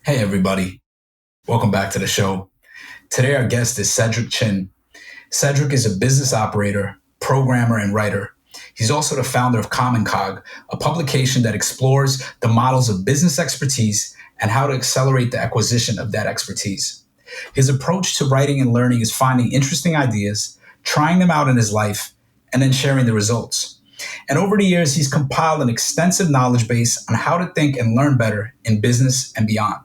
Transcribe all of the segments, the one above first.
Hey, everybody. Welcome back to the show. Today, our guest is Cedric Chin. Cedric is a business operator, programmer, and writer. He's also the founder of Commoncog, a publication that explores the models of business expertise and how to accelerate the acquisition of that expertise. His approach to writing and learning is finding interesting ideas, trying them out in his life, and then sharing the results. And over the years, he's compiled an extensive knowledge base on how to think and learn better in business and beyond.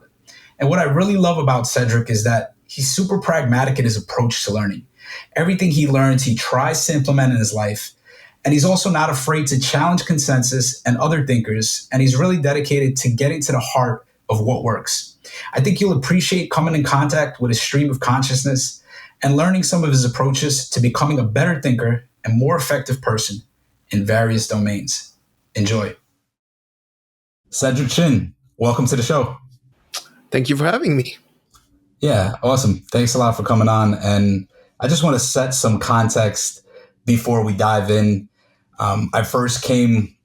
And what I really love about Cedric is that he's super pragmatic in his approach to learning. Everything he learns, he tries to implement in his life. And he's also not afraid to challenge consensus and other thinkers. And he's really dedicated to getting to the heart of what works. I think you'll appreciate coming in contact with his stream of consciousness and learning some of his approaches to becoming a better thinker and more effective person in various domains. Enjoy. Cedric Chin, welcome to the show. Thank you for having me. Yeah, awesome. Thanks a lot for coming on. And I just want to set some context before we dive in. I first came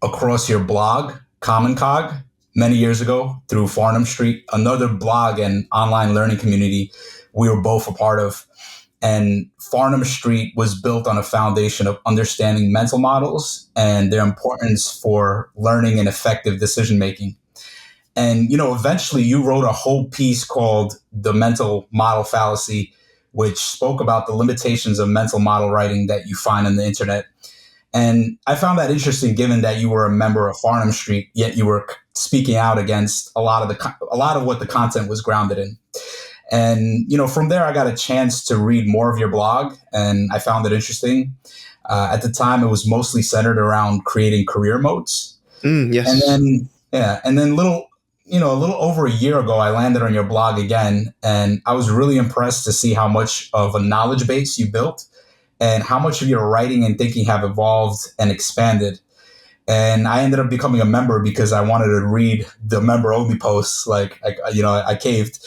across your blog, Commoncog, many years ago through Farnham Street, another blog and online learning community we were both a part of. And Farnham Street was built on a foundation of understanding mental models and their importance for learning and effective decision making. And, eventually you wrote a whole piece called The Mental Model Fallacy, which spoke about the limitations of mental model writing that you find on the internet. And I found that interesting, given that you were a member of Farnham Street, yet you were speaking out against a lot of what the content was grounded in. And, from there, I got a chance to read more of your blog, and I found it interesting. At the time, it was mostly centered around creating career modes. Yes. And then a little over a year ago, I landed on your blog again, and I was really impressed to see how much of a knowledge base you built and how much of your writing and thinking have evolved and expanded. And I ended up becoming a member because I wanted to read the member only posts. I caved.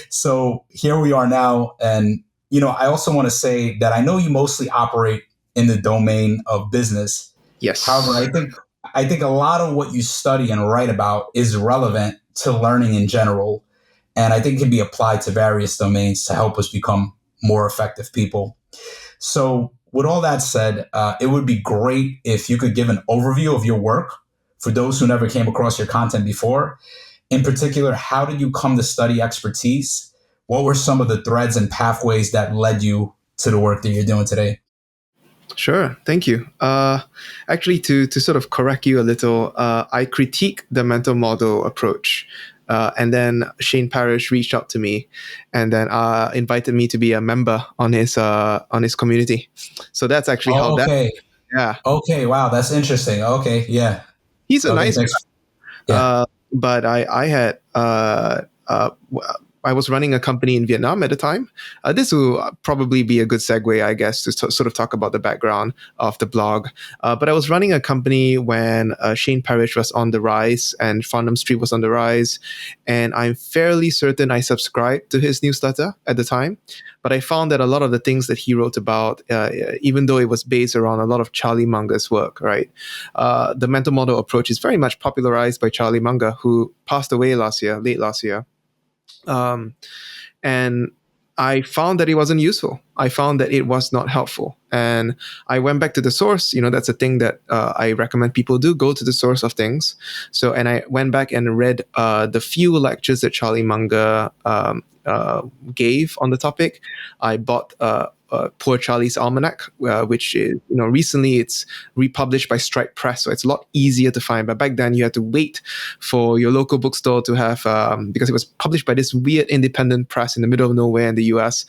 So here we are now. And, I also want to say that I know you mostly operate in the domain of business. Yes. However, I think a lot of what you study and write about is relevant to learning in general. And I think can be applied to various domains to help us become more effective people. So with all that said, it would be great if you could give an overview of your work for those who never came across your content before. In particular, how did you come to study expertise? What were some of the threads and pathways that led you to the work that you're doing today? Sure. Thank you. Actually, to sort of correct you a little, I critique the mental model approach. And then Shane Parrish reached out to me and then invited me to be a member on his community. So that's actually how that. Yeah. Okay. Wow. That's interesting. Okay. Yeah. He's a nice guy. Yeah. But I had I was running a company in Vietnam at the time. This will probably be a good segue, I guess, to sort of talk about the background of the blog. But I was running a company when Shane Parrish was on the rise and Farnham Street was on the rise. And I'm fairly certain I subscribed to his newsletter at the time. But I found that a lot of the things that he wrote about, even though it was based around a lot of Charlie Munger's work, right? The mental model approach is very much popularized by Charlie Munger, who passed away late last year. And I found that it wasn't useful. I found that it was not helpful. And I went back to the source. That's a thing that I recommend people do, go to the source of things. And I went back and read the few lectures that Charlie Munger gave on the topic. I bought Poor Charlie's Almanac, which is, recently it's republished by Stripe Press, so it's a lot easier to find. But back then you had to wait for your local bookstore to have, because it was published by this weird independent press in the middle of nowhere in the US.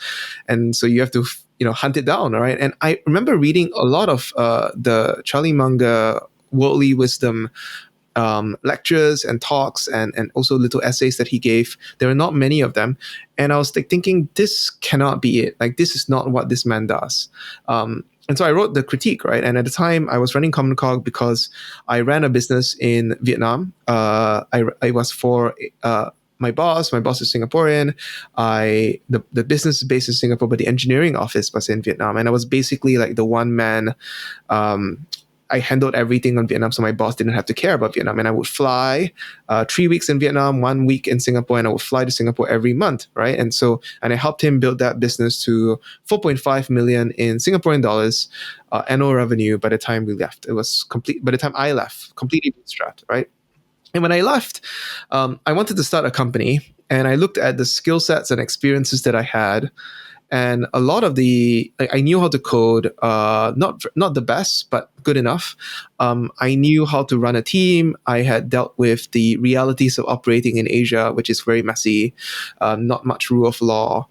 And so you have to, hunt it down, right? And I remember reading a lot of the Charlie Munger worldly wisdom lectures and talks and also little essays that he gave. There are not many of them. And I was thinking, this cannot be it. Like, this is not what this man does. And so I wrote the critique, right? And at the time, I was running Commoncog because I ran a business in Vietnam. I was for my boss. My boss is Singaporean. The business is based in Singapore, but the engineering office was in Vietnam. And I was basically like the one-man I handled everything on Vietnam, so my boss didn't have to care about Vietnam. And I would fly 3 weeks in Vietnam, 1 week in Singapore, and I would fly to Singapore every month, right? And I helped him build that business to 4.5 million in Singaporean dollars annual revenue by the time we left. It was complete, by the time I left, completely bootstrapped, right? And when I left, I wanted to start a company, and I looked at the skill sets and experiences that I had. And a lot of I knew how to code, not the best, but good enough. I knew how to run a team. I had dealt with the realities of operating in Asia, which is very messy, not much rule of law.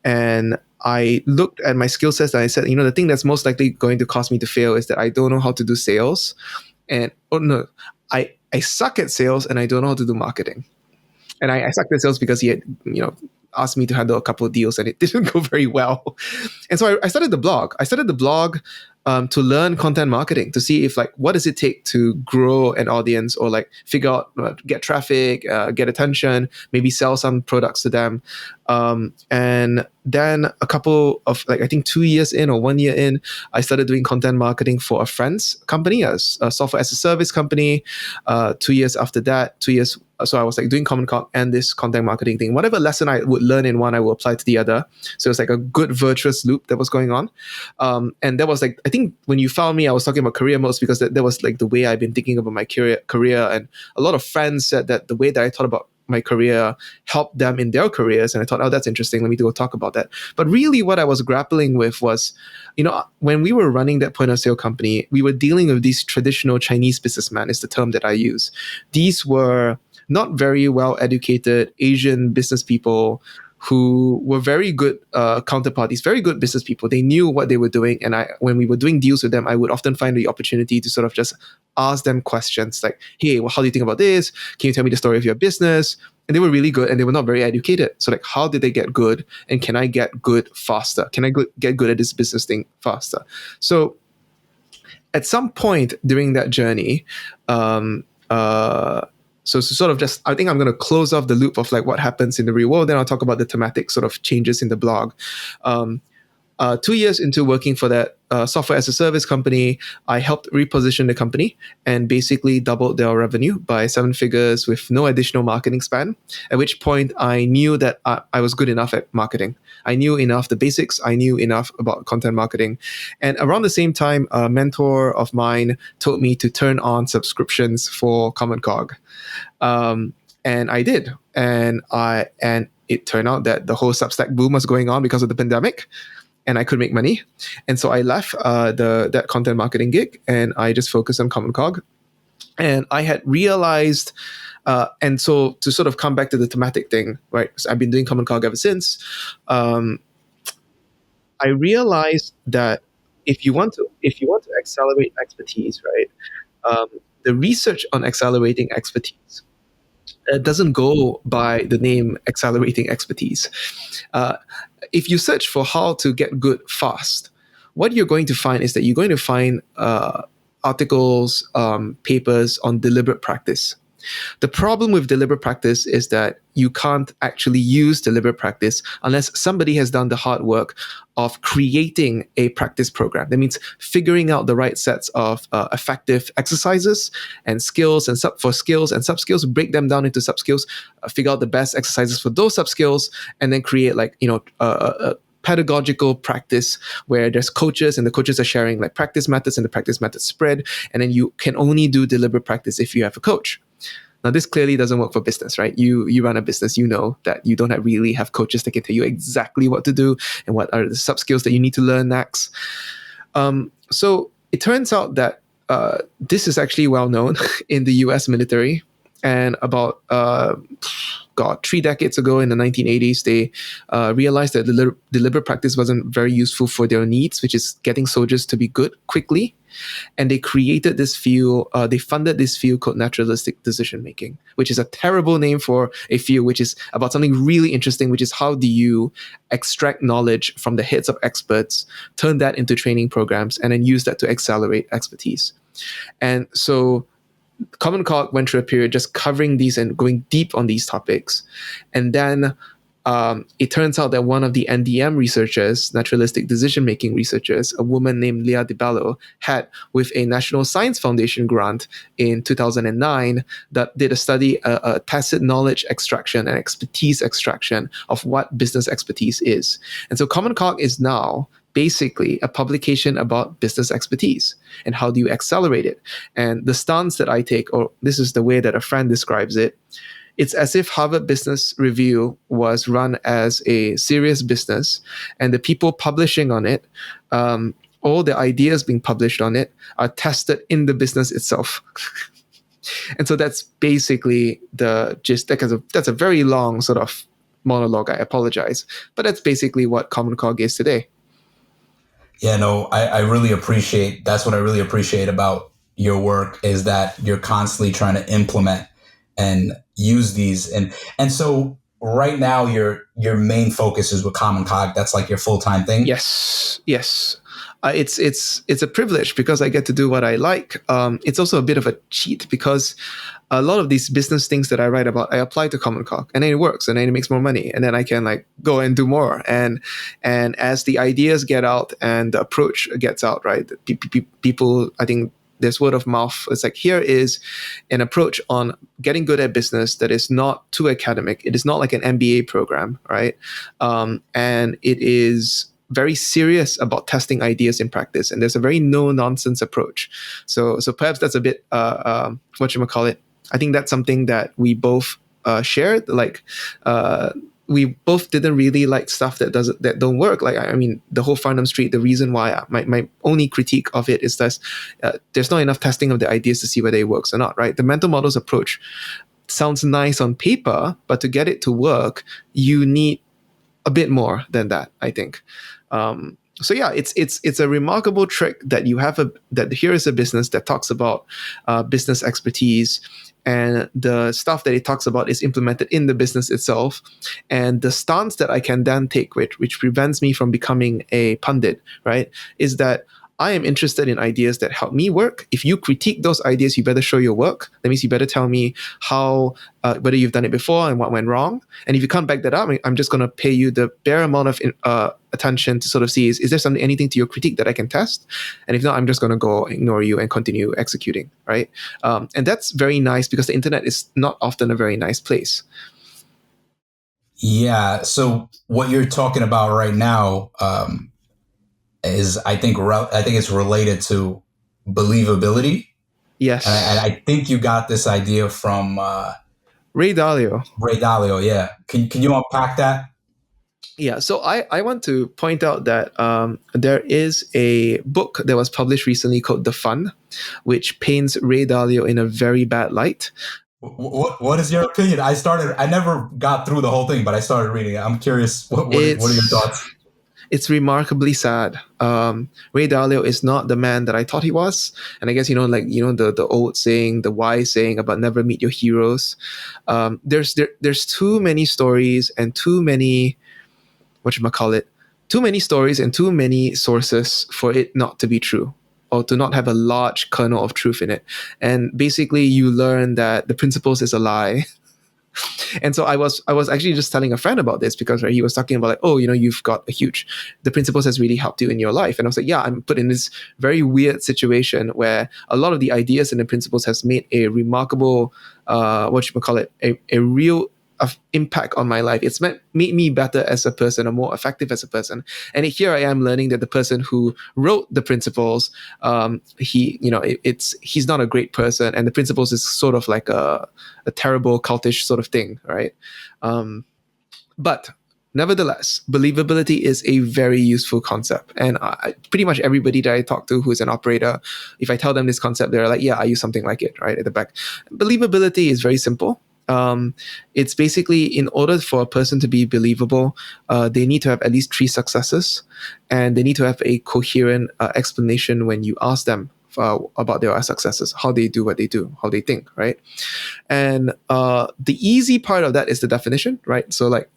And I looked at my skill sets and I said, the thing that's most likely going to cause me to fail is that I don't know how to do sales. And I suck at sales and I don't know how to do marketing. And I sucked at sales because he had, asked me to handle a couple of deals and it didn't go very well. And so I started the blog. I started the blog to learn content marketing, to see if what does it take to grow an audience, or figure out, get traffic, get attention, maybe sell some products to them. And then a couple of I think 2 years in or 1 year in, I started doing content marketing for a friend's company, a software as a service company. 2 years after that, 2 years. So I was doing Commoncog and this content marketing thing. Whatever lesson I would learn in one, I will apply to the other. So it's a good virtuous loop that was going on. And that was I think when you found me, I was talking about career modes because that was the way I've been thinking about my career. And a lot of friends said that the way that I thought about my career helped them in their careers. And I thought, oh, that's interesting. Let me go talk about that. But really what I was grappling with was, when we were running that point of sale company, we were dealing with these traditional Chinese businessmen, is the term that I use. These were not very well educated Asian business people who were very good counterparties, very good business people. They knew what they were doing. And when we were doing deals with them, I would often find the opportunity to sort of just ask them questions like, hey, well, how do you think about this? Can you tell me the story of your business? And they were really good and they were not very educated. So how did they get good? And can I get good faster? Can I get good at this business thing faster? So at some point during that journey, so sort of just, I think I'm going to close off the loop of what happens in the real world. Then I'll talk about the thematic sort of changes in the blog. 2 years into working for that software as a service company, I helped reposition the company and basically doubled their revenue by 7 figures with no additional marketing spend. At which point I knew that I was good enough at marketing. I knew enough the basics. I knew enough about content marketing. And around the same time, a mentor of mine told me to turn on subscriptions for Commoncog. And I did. And it turned out that the whole Substack boom was going on because of the pandemic. And I could make money. And so I left that content marketing gig and I just focused on Commoncog. And I had realized, and so to sort of come back to the thematic thing, right? So I've been doing Commoncog ever since. I realized that if you want to accelerate expertise, right? The research on accelerating expertise doesn't go by the name accelerating expertise. If you search for how to get good fast, what you're going to find is that you're going to find articles, papers on deliberate practice. The problem with deliberate practice is that you can't actually use deliberate practice unless somebody has done the hard work of creating a practice program. That means figuring out the right sets of effective exercises and skills, and for skills and sub-skills, break them down into sub-skills, figure out the best exercises for those sub-skills, and then create a pedagogical practice where there's coaches and the coaches are sharing practice methods and the practice methods spread. And then you can only do deliberate practice if you have a coach. Now, this clearly doesn't work for business, right? You run a business, you know that you don't really have coaches that can tell you exactly what to do and what are the sub-skills that you need to learn next. So it turns out that this is actually well known in the US military. And about 3 decades ago in the 1980s, they realized that deliberate practice wasn't very useful for their needs, which is getting soldiers to be good quickly. And they created this field, they funded this field called naturalistic decision making, which is a terrible name for a field which is about something really interesting, which is how do you extract knowledge from the heads of experts, turn that into training programs, and then use that to accelerate expertise. And so Commoncog went through a period just covering these and going deep on these topics. And then it turns out that one of the NDM researchers, naturalistic decision-making researchers, a woman named Ray Dalio, had with a National Science Foundation grant in 2009 that did a study, a tacit knowledge extraction and expertise extraction of what business expertise is. And so Commoncog is now basically a publication about business expertise and how do you accelerate it. And the stance that I take, or this is the way that a friend describes it, it's as if Harvard Business Review was run as a serious business, and the people publishing on it, all the ideas being published on it, are tested in the business itself. And so that's basically the gist. That's a very long sort of monologue. I apologize, but that's basically what Commoncog is today. Yeah, no, I really appreciate, that's what I really appreciate about your work, is that you're constantly trying to implement and use these. And so right now your main focus is with Commoncog. That's like your full-time thing? Yes. It's a privilege because I get to do what I like. It's also a bit of a cheat because a lot of these business things that I write about, I apply to Commoncog, and then it works, and then it makes more money, and then I can like go and do more. And as the ideas get out and the approach gets out, right? People, I think there's word of mouth. It's like, here is an approach on getting good at business that is not too academic. It is not like an MBA program, right? And it is very serious about testing ideas in practice, and there's a very no-nonsense approach. So perhaps that's a bit whatchamacallit. I think that's something that we both shared. Like we both didn't really like stuff that don't work. Like I mean, the whole Farnham Street. The reason why my only critique of it is that there's not enough testing of the ideas to see whether it works or not. Right? The mental models approach sounds nice on paper, but to get it to work, you need a bit more than that, I think. So yeah, it's a remarkable trick that you have that here is a business that talks about business expertise, and the stuff that it talks about is implemented in the business itself. And the stance that I can then take, which prevents me from becoming a pundit, right, is that I am interested in ideas that help me work. If you critique those ideas, you better show your work. That means you better tell me how, whether you've done it before and what went wrong. And if you can't back that up, I'm just going to pay you the bare amount of attention to sort of see, is there anything to your critique that I can test? And if not, I'm just going to go ignore you and continue executing, right? And that's very nice because the internet is not often a very nice place. Yeah. So what you're talking about right now, is I think it's related to believability. Yes. And I think you got this idea from Ray Dalio. Ray Dalio, yeah. Can you unpack that? Yeah, so I want to point out that there is a book that was published recently called The Fun, which paints Ray Dalio in a very bad light. What is your opinion? I never got through the whole thing, but I started reading it. I'm curious. What are your thoughts? It's remarkably sad. Ray Dalio is not the man that I thought he was. And I guess, the old saying, the wise saying about never meet your heroes. There's too many stories and too many, too many stories and too many sources for it not to be true, or to not have a large kernel of truth in it. And basically you learn that the principles is a lie. And so I was actually just telling a friend about this because he was talking about like, oh, you've got the principles has really helped you in your life. And I was like, yeah, I'm put in this very weird situation where a lot of the ideas and the principles has made a remarkable, a real impact on my life. It's made me better as a person, or more effective as a person. And here I am learning that the person who wrote the principles, he's not a great person, and the principles is sort of like a terrible cultish sort of thing, right? But nevertheless, believability is a very useful concept. And pretty much everybody that I talk to who's an operator, if I tell them this concept, they're like, yeah, I use something like it, right, at the back. Believability is very simple. It's basically, in order for a person to be believable, they need to have at least 3 successes, and they need to have a coherent explanation when you ask them about their successes, how they do what they do, how they think, right? And the easy part of that is the definition, right? So like,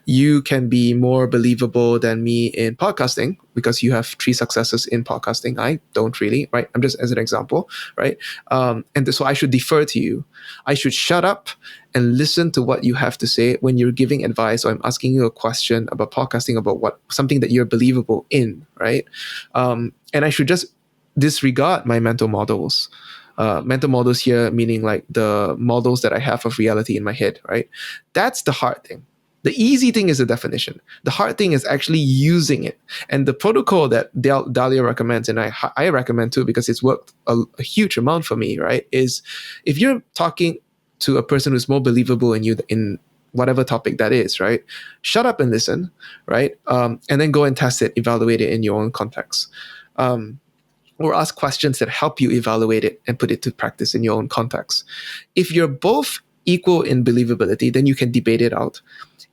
You can be more believable than me in podcasting because you have 3 successes in podcasting. I don't really, right? I'm just as an example, right? So I should defer to you. I should shut up and listen to what you have to say when you're giving advice or I'm asking you a question about podcasting, about something that you're believable in, right? And I should just disregard my mental models. Mental models here meaning like the models that I have of reality in my head, right? That's the hard thing. The easy thing is the definition. The hard thing is actually using it. And the protocol that Dalio recommends, and I recommend too because it's worked a huge amount for me, right? Is if you're talking to a person who's more believable in you in whatever topic that is, right? Shut up and listen, right? And then go and test it, evaluate it in your own context. Or ask questions that help you evaluate it and put it to practice in your own context. If you're both equal in believability, then you can debate it out.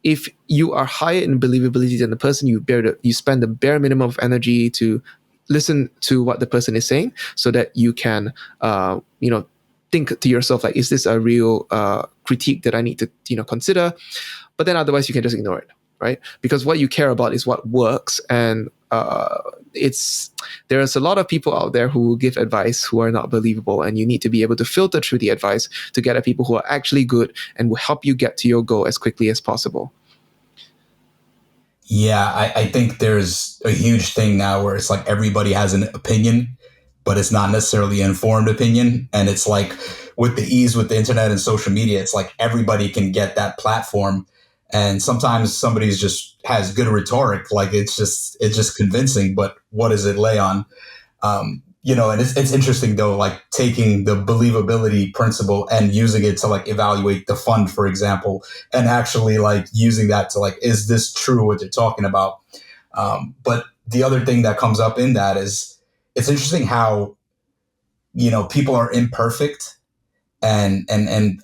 If you are higher in believability than the person, you spend the bare minimum of energy to listen to what the person is saying so that you can, think to yourself, like, is this a real critique that I need to, consider? But then otherwise you can just ignore it, right? Because what you care about is what works. And there's a lot of people out there who give advice who are not believable, and you need to be able to filter through the advice to get at people who are actually good and will help you get to your goal as quickly as possible. Yeah, I think there's a huge thing now where it's like everybody has an opinion, but it's not necessarily an informed opinion. And it's like with the ease with the internet and social media, it's like everybody can get that platform. And sometimes somebody's just has good rhetoric, like it's just convincing, but what does it lay on? And it's interesting though, like taking the believability principle and using it to like evaluate the fund, for example, and actually like using that to like, is this true what they're talking about? But the other thing that comes up in that is it's interesting how, people are imperfect and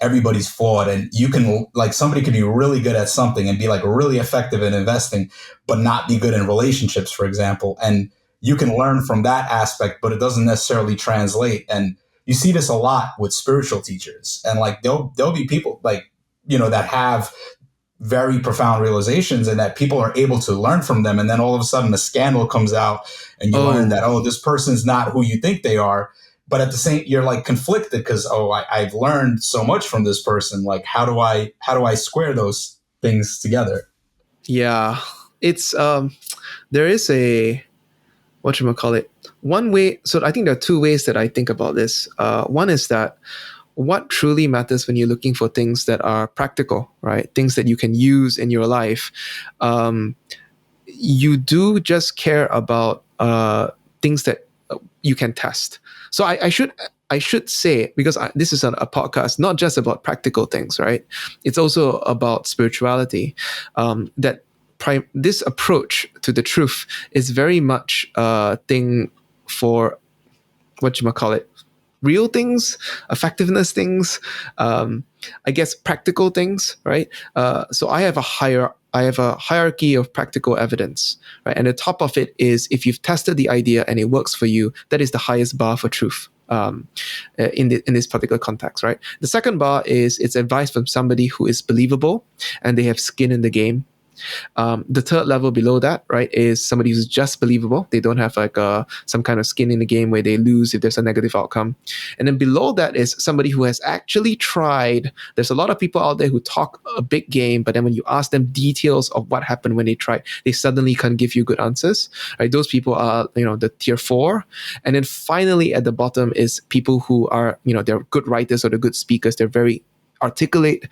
everybody's flawed, and you can like somebody can be really good at something and be like really effective in investing but not be good in relationships, for example, and you can learn from that aspect, but it doesn't necessarily translate. And you see this a lot with spiritual teachers, and like there'll be people like that have very profound realizations and that people are able to learn from them, and then all of a sudden a scandal comes out and you learn that this person's not who you think they are. But at the same, you're like conflicted because I've learned so much from this person. Like, how do I square those things together? Yeah, it's there is a whatchamacallit, one way. So I think there are 2 ways that I think about this. One is that what truly matters when you're looking for things that are practical, right? Things that you can use in your life. You do just care about things that you can test. So I should say, because this is a podcast not just about practical things, right? It's also about spirituality. This approach to the truth is very much a thing for real things, effectiveness things, I guess practical things, right? So I have a hierarchy of practical evidence, right? And the top of it is if you've tested the idea and it works for you, that is the highest bar for truth. In this particular context, right? The second bar is it's advice from somebody who is believable and they have skin in the game. The third level below that, right, is somebody who's just believable. They don't have like some kind of skin in the game where they lose if there's a negative outcome. And then below that is somebody who has actually tried. There's a lot of people out there who talk a big game, but then when you ask them details of what happened when they tried, they suddenly can't give you good answers. Right? Those people are, the tier 4. And then finally at the bottom is people who are, they're good writers or they're good speakers. They're very articulate,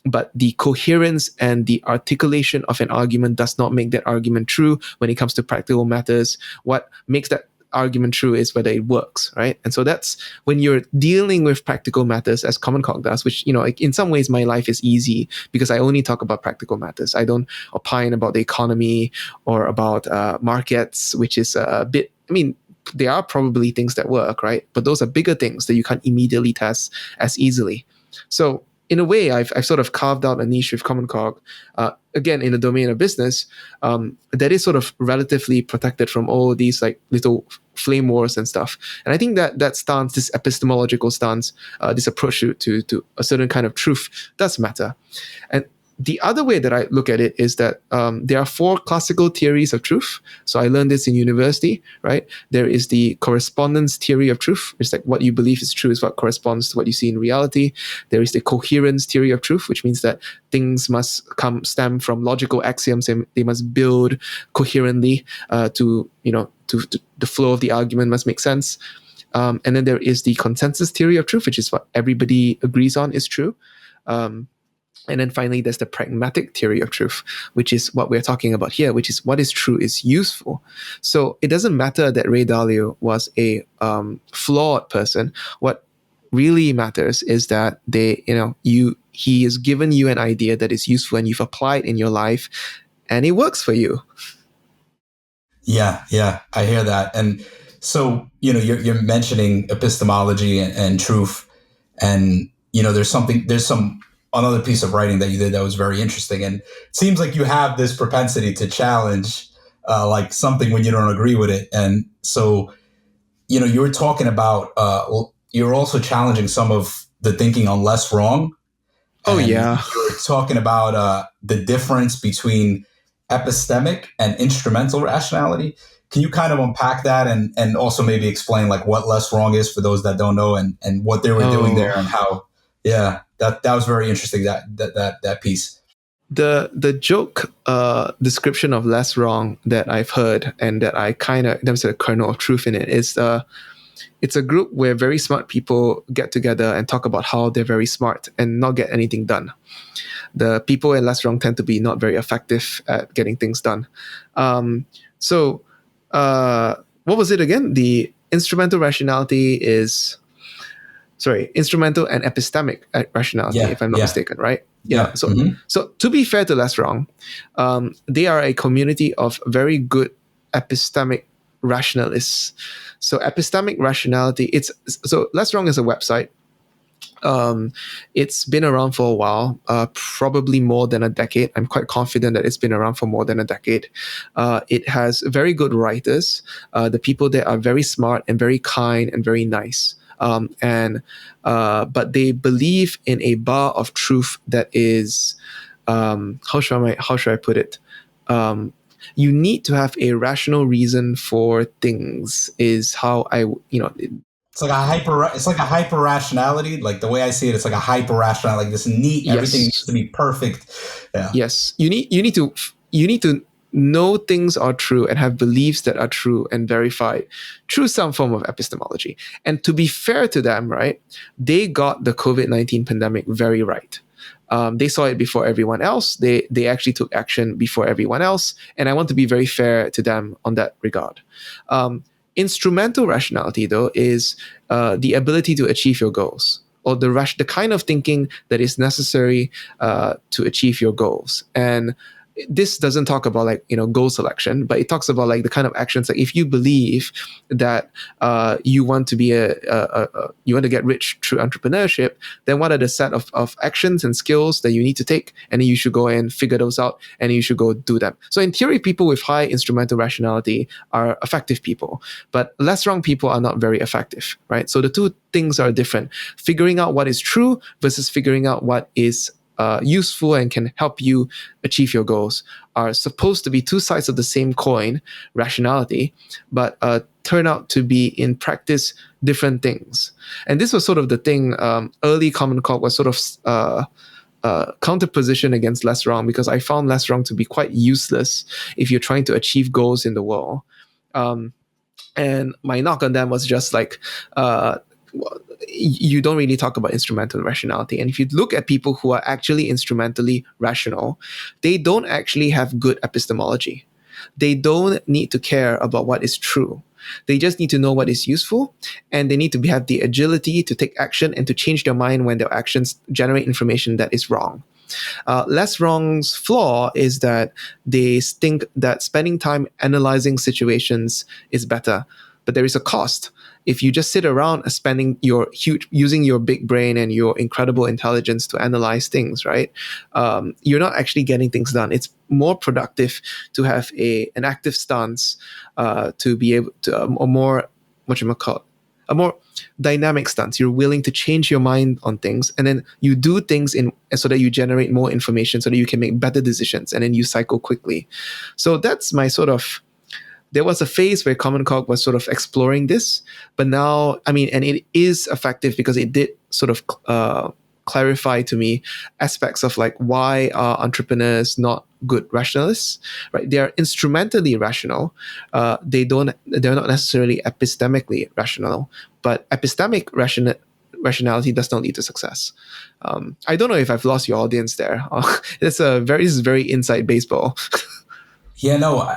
but the coherence and the articulation of an argument does not make that argument true when it comes to practical matters. What makes that argument true is whether it works, right? And so that's when you're dealing with practical matters, as Commoncog does, which, in some ways my life is easy because I only talk about practical matters. I don't opine about the economy or about markets, which is a bit, there are probably things that work, right? But those are bigger things that you can't immediately test as easily. So in a way, I've sort of carved out a niche with Commoncog, again, in the domain of business, that is sort of relatively protected from all these like little flame wars and stuff. And I think that stance, this epistemological stance, this approach to a certain kind of truth does matter. And The other way that I look at it is that there are 4 classical theories of truth. So I learned this in university, right? There is the correspondence theory of truth. It's like what you believe is true is what corresponds to what you see in reality. There is the coherence theory of truth, which means that things must stem from logical axioms, and they must build coherently to the flow of the argument must make sense. And then there is the consensus theory of truth, which is what everybody agrees on is true. And then finally, there's the pragmatic theory of truth, which is what we're talking about here, which is what is true is useful. So it doesn't matter that Ray Dalio was a flawed person. What really matters is that he has given you an idea that is useful and you've applied in your life and it works for you. Yeah, I hear that. And so, you're mentioning epistemology and truth, and, there's some another piece of writing that you did that was very interesting. And it seems like you have this propensity to challenge like something when you don't agree with it. And so, you were talking about, you're also challenging some of the thinking on less wrong. Oh, yeah. You were talking about the difference between epistemic and instrumental rationality. Can you kind of unpack that and also maybe explain like what less wrong is for those that don't know and what they were doing there and how, that was very interesting, that piece. The joke description of less wrong that I've heard and that I there's a kernel of truth in it is it's a group where very smart people get together and talk about how they're very smart and not get anything done. The people in less wrong tend to be not very effective at getting things done. So what was it again? The instrumental rationality is... instrumental and epistemic rationality, if I'm not mistaken, right? Yeah. So to be fair to Less Wrong, they are a community of very good epistemic rationalists. So epistemic rationality, Less Wrong is a website. It's been around for a while, probably more than a decade. I'm quite confident that it's been around for more than a decade. It has very good writers. The people there are very smart and very kind and very nice. But they believe in a bar of truth that is, how should I put it? You need to have a rational reason for things. Is how it's like a hyper rationality. Like the way I see it, it's like a hyper rationality. Like this neat. Yes. Everything needs to be perfect. Yeah. Yes, you need to know things are true and have beliefs that are true and verified through some form of epistemology. And to be fair to them, right, they got the COVID-19 pandemic very right. They saw it before everyone else. They actually took action before everyone else. And I want to be very fair to them on that regard. Instrumental rationality, though, is the ability to achieve your goals, or the kind of thinking that is necessary to achieve your goals. And this doesn't talk about goal selection, but it talks about like the kind of actions. Like if you believe that you want to be you want to get rich through entrepreneurship, then what are the set of actions and skills that you need to take, and then you should go and figure those out, and you should go do them. So in theory, people with high instrumental rationality are effective people, but less wrong people are not very effective, right? So the two things are different. Figuring out what is true versus figuring out what is useful and can help you achieve your goals are supposed to be two sides of the same coin, rationality, but turn out to be in practice different things. And this was sort of the thing. Early Commoncog was sort of counterposition against Less Wrong, because I found Less Wrong to be quite useless if you're trying to achieve goals in the world. And my knock on them was just like, you don't really talk about instrumental rationality. And if you look at people who are actually instrumentally rational, they don't actually have good epistemology. They don't need to care about what is true. They just need to know what is useful, and they need to have the agility to take action and to change their mind when their actions generate information that is wrong. Less Wrong's flaw is that they think that spending time analyzing situations is better, but there is a cost. If you just sit around using your big brain and your incredible intelligence to analyze things, right? You're not actually getting things done. It's more productive to have an active stance, to be able to, or more, a more dynamic stance. You're willing to change your mind on things, and then you do things in so that you generate more information, so that you can make better decisions, and then you cycle quickly. So that's my sort of. There was a phase where Commoncog was sort of exploring this, but now, I mean, and it is effective because it did sort of clarify to me aspects of like why are entrepreneurs not good rationalists, right? They are instrumentally rational. They're not necessarily epistemically rational, but rationality does not lead to success. I don't know if I've lost your audience there. This is very inside baseball. Yeah, no,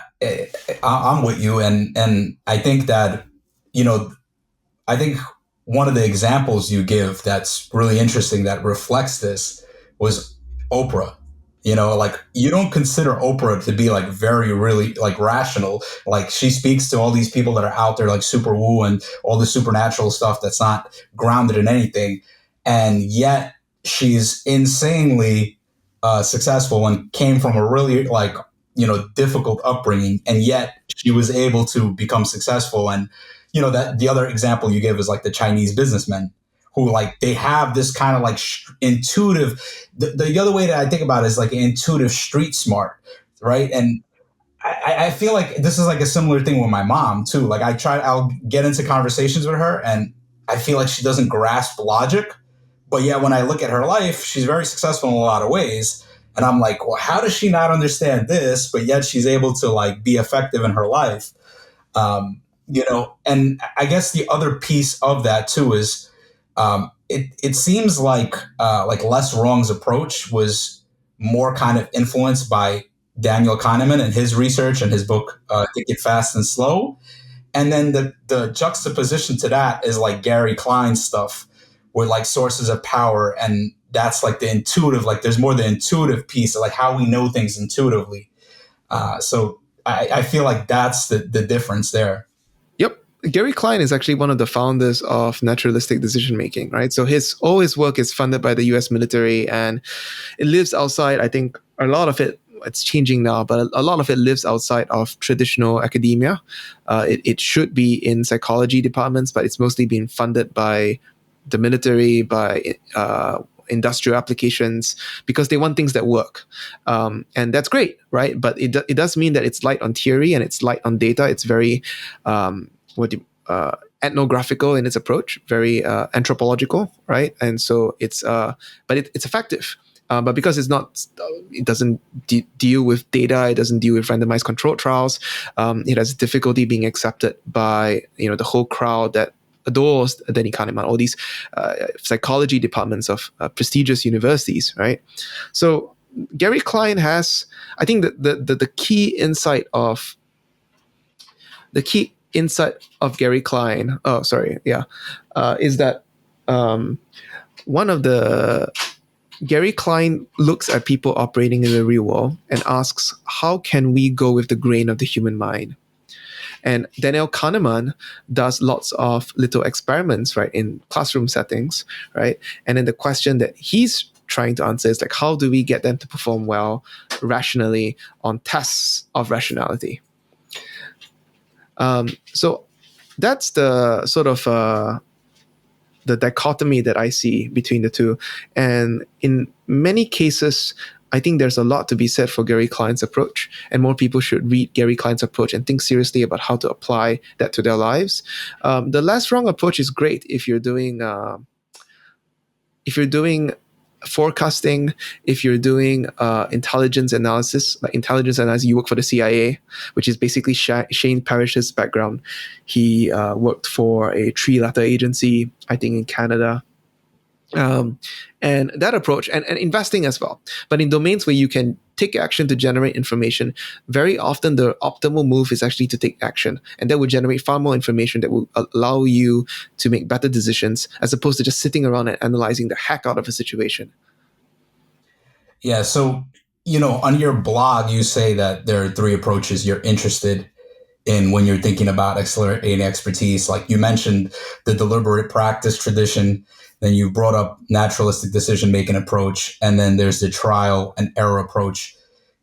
I'm with you, and I think that, you know, I think one of the examples you give that's really interesting that reflects this was Oprah. You know, like, you don't consider Oprah to be like very, really like rational. Like, she speaks to all these people that are out there like super woo and all the supernatural stuff that's not grounded in anything. And yet she's insanely successful and came from a really like, you know, difficult upbringing. And yet she was able to become successful. And, you know, that the other example you give is like the Chinese businessmen who like they have this kind of like intuitive. The other way that I think about it is like intuitive street smart, right? And I feel like this is like a similar thing with my mom too. Like I'll get into conversations with her, and I feel like she doesn't grasp logic, but yeah, when I look at her life, she's very successful in a lot of ways. And I'm like, well, how does she not understand this? But yet she's able to like be effective in her life. You know, and I guess the other piece of that too is it seems like Less Wrong's approach was more kind of influenced by Daniel Kahneman and his research and his book Think It Fast and Slow. And then the juxtaposition to that is like Gary Klein's stuff with like sources of power. And that's like the intuitive, like there's more the intuitive piece of like how we know things intuitively. So I feel like that's the difference there. Yep. Gary Klein is actually one of the founders of naturalistic decision making, right? So all his work is funded by the US military, and it lives outside, I think a lot of it's changing now, but a lot of it lives outside of traditional academia. It should be in psychology departments, but it's mostly being funded by the military, by industrial applications, because they want things that work. And that's great, right? But it does mean that it's light on theory and it's light on data. It's very ethnographical in its approach, very anthropological, right? And so it's effective. But because it doesn't deal with data, it doesn't deal with randomized controlled trials. It has difficulty being accepted by the whole crowd that adores Danny Kahneman, all these psychology departments of prestigious universities, right? So Gary Klein has, I think, the key insight of Gary Klein. Oh, sorry, yeah, is that one of the Gary Klein looks at people operating in the real world and asks, how can we go with the grain of the human mind? And Daniel Kahneman does lots of little experiments, right, in classroom settings, right? And then the question that he's trying to answer is like, how do we get them to perform well rationally on tests of rationality? So that's the sort of the dichotomy that I see between the two. And in many cases, I think there's a lot to be said for Gary Klein's approach, and more people should read Gary Klein's approach and think seriously about how to apply that to their lives. The Less Wrong approach is great if you're doing forecasting, if you're doing intelligence analysis. Like intelligence analysis, you work for the CIA, which is basically Shane Parrish's background. He worked for a 3-letter agency, I think, in Canada. And that approach, and investing as well, but in domains where you can take action to generate information, very often the optimal move is actually to take action, and that will generate far more information that will allow you to make better decisions, as opposed to just sitting around and analyzing the heck out of a situation. Yeah, so on your blog you say that there are 3 approaches you're interested in when you're thinking about accelerating expertise. Like you mentioned the deliberate practice tradition, then you brought up naturalistic decision-making approach, and then there's the trial and error approach.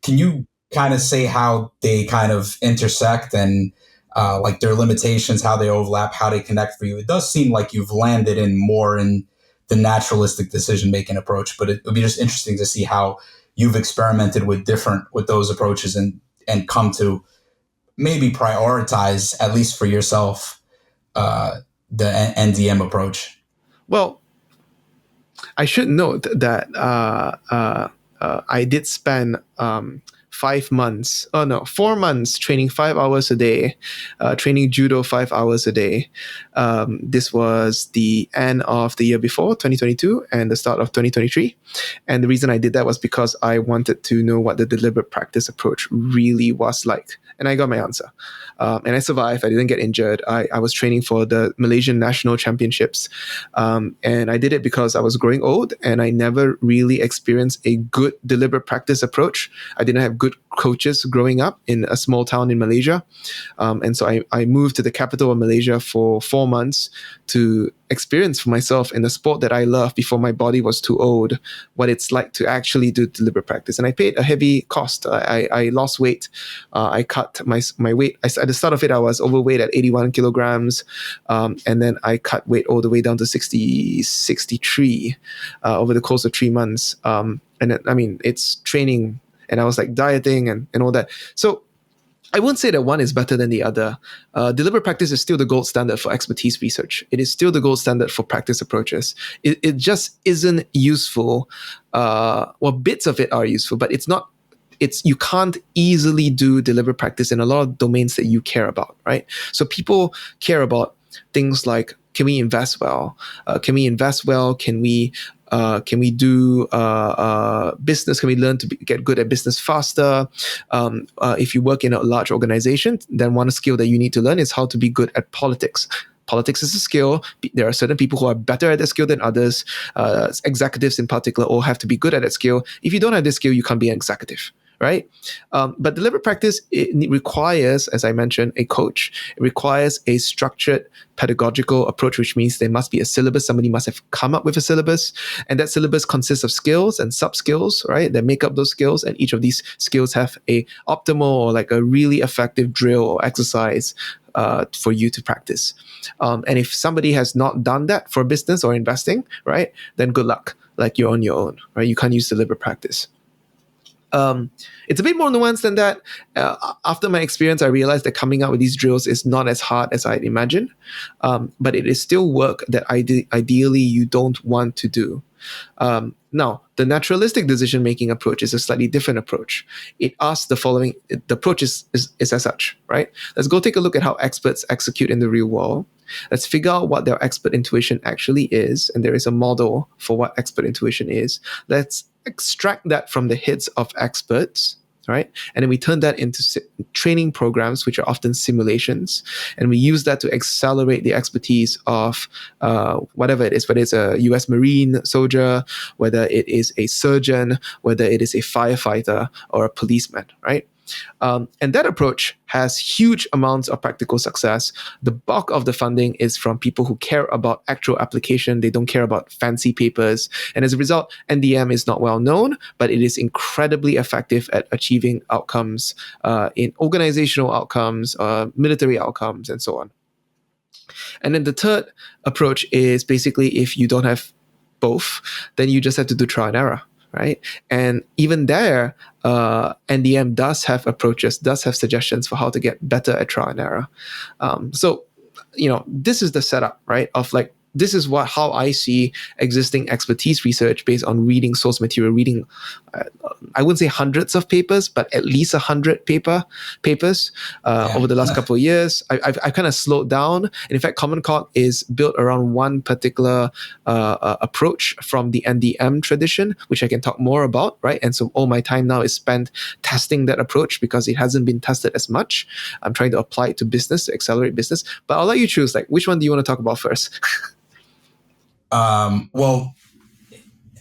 Can you kind of say how they kind of intersect and like their limitations, how they overlap, how they connect for you. It does seem like you've landed in more in the naturalistic decision making approach, but it would be just interesting to see how you've experimented with those approaches and come to maybe prioritize, at least for yourself, the NDM approach. Well, I should note that I did spend 5 months, oh no, 4 months training 5 hours a day, training judo 5 hours a day. This was the end of the year before, 2022, and the start of 2023. And the reason I did that was because I wanted to know what the deliberate practice approach really was like. And I got my answer. And I survived. I didn't get injured. I was training for the Malaysian National Championships. And I did it because I was growing old and I never really experienced a good deliberate practice approach. I didn't have good coaches growing up in a small town in Malaysia. And so I moved to the capital of Malaysia for 4 months to experience for myself in the sport that I love before my body was too old, what it's like to actually do deliberate practice. And I paid a heavy cost. I lost weight. I cut my weight. At the start of it, I was overweight at 81 kilograms. And then I cut weight all the way down to 63 over the course of 3 months. It's training, and I was like dieting and all that. So I won't say that one is better than the other. Deliberate practice is still the gold standard for expertise research. It is still the gold standard for practice approaches. It just isn't useful. Bits of it are useful, but you can't easily do deliberate practice in a lot of domains that you care about, right? So people care about things like, can we invest well? Can we invest well? Can we do business? Can we learn to get good at business faster? If you work in a large organization, then one skill that you need to learn is how to be good at politics. Politics is a skill. There are certain people who are better at that skill than others. Executives in particular all have to be good at that skill. If you don't have this skill, you can't be an executive, right? But deliberate practice, it requires, as I mentioned, a coach. It requires a structured pedagogical approach, which means there must be a syllabus. Somebody must have come up with a syllabus. And that syllabus consists of skills and sub-skills, right, that make up those skills. And each of these skills have a optimal or like a really effective drill or exercise for you to practice. And if somebody has not done that for business or investing, right, then good luck. Like, you're on your own, right? You can't use deliberate practice. It's a bit more nuanced than that. After my experience, I realized that coming up with these drills is not as hard as I'd imagined, but it is still work that ideally you don't want to do. Now, the naturalistic decision-making approach is a slightly different approach. It asks the following. The approach is as such, right? Let's go take a look at how experts execute in the real world. Let's figure out what their expert intuition actually is, and there is a model for what expert intuition is. Let's extract that from the heads of experts, right? And then we turn that into training programs, which are often simulations. And we use that to accelerate the expertise of whatever it is, whether it's a US Marine soldier, whether it is a surgeon, whether it is a firefighter or a policeman, right? And that approach has huge amounts of practical success. The bulk of the funding is from people who care about actual application. They don't care about fancy papers. And as a result, NDM is not well known, but it is incredibly effective at achieving outcomes in organizational outcomes, military outcomes, and so on. And then the third approach is basically, if you don't have both, then you just have to do trial and error. Right. And even there, NDM does have approaches, does have suggestions for how to get better at trial and error. So, this is the setup, right? Of like, this is how I see existing expertise research based on reading source material, reading, I wouldn't say hundreds of papers, but at least 100 papers over the last couple of years. I've kind of slowed down. And in fact, Commoncog is built around one particular approach from the NDM tradition, which I can talk more about, right? And so all my time now is spent testing that approach because it hasn't been tested as much. I'm trying to apply it to business, to accelerate business. But I'll let you choose, like, which one do you want to talk about first? Well,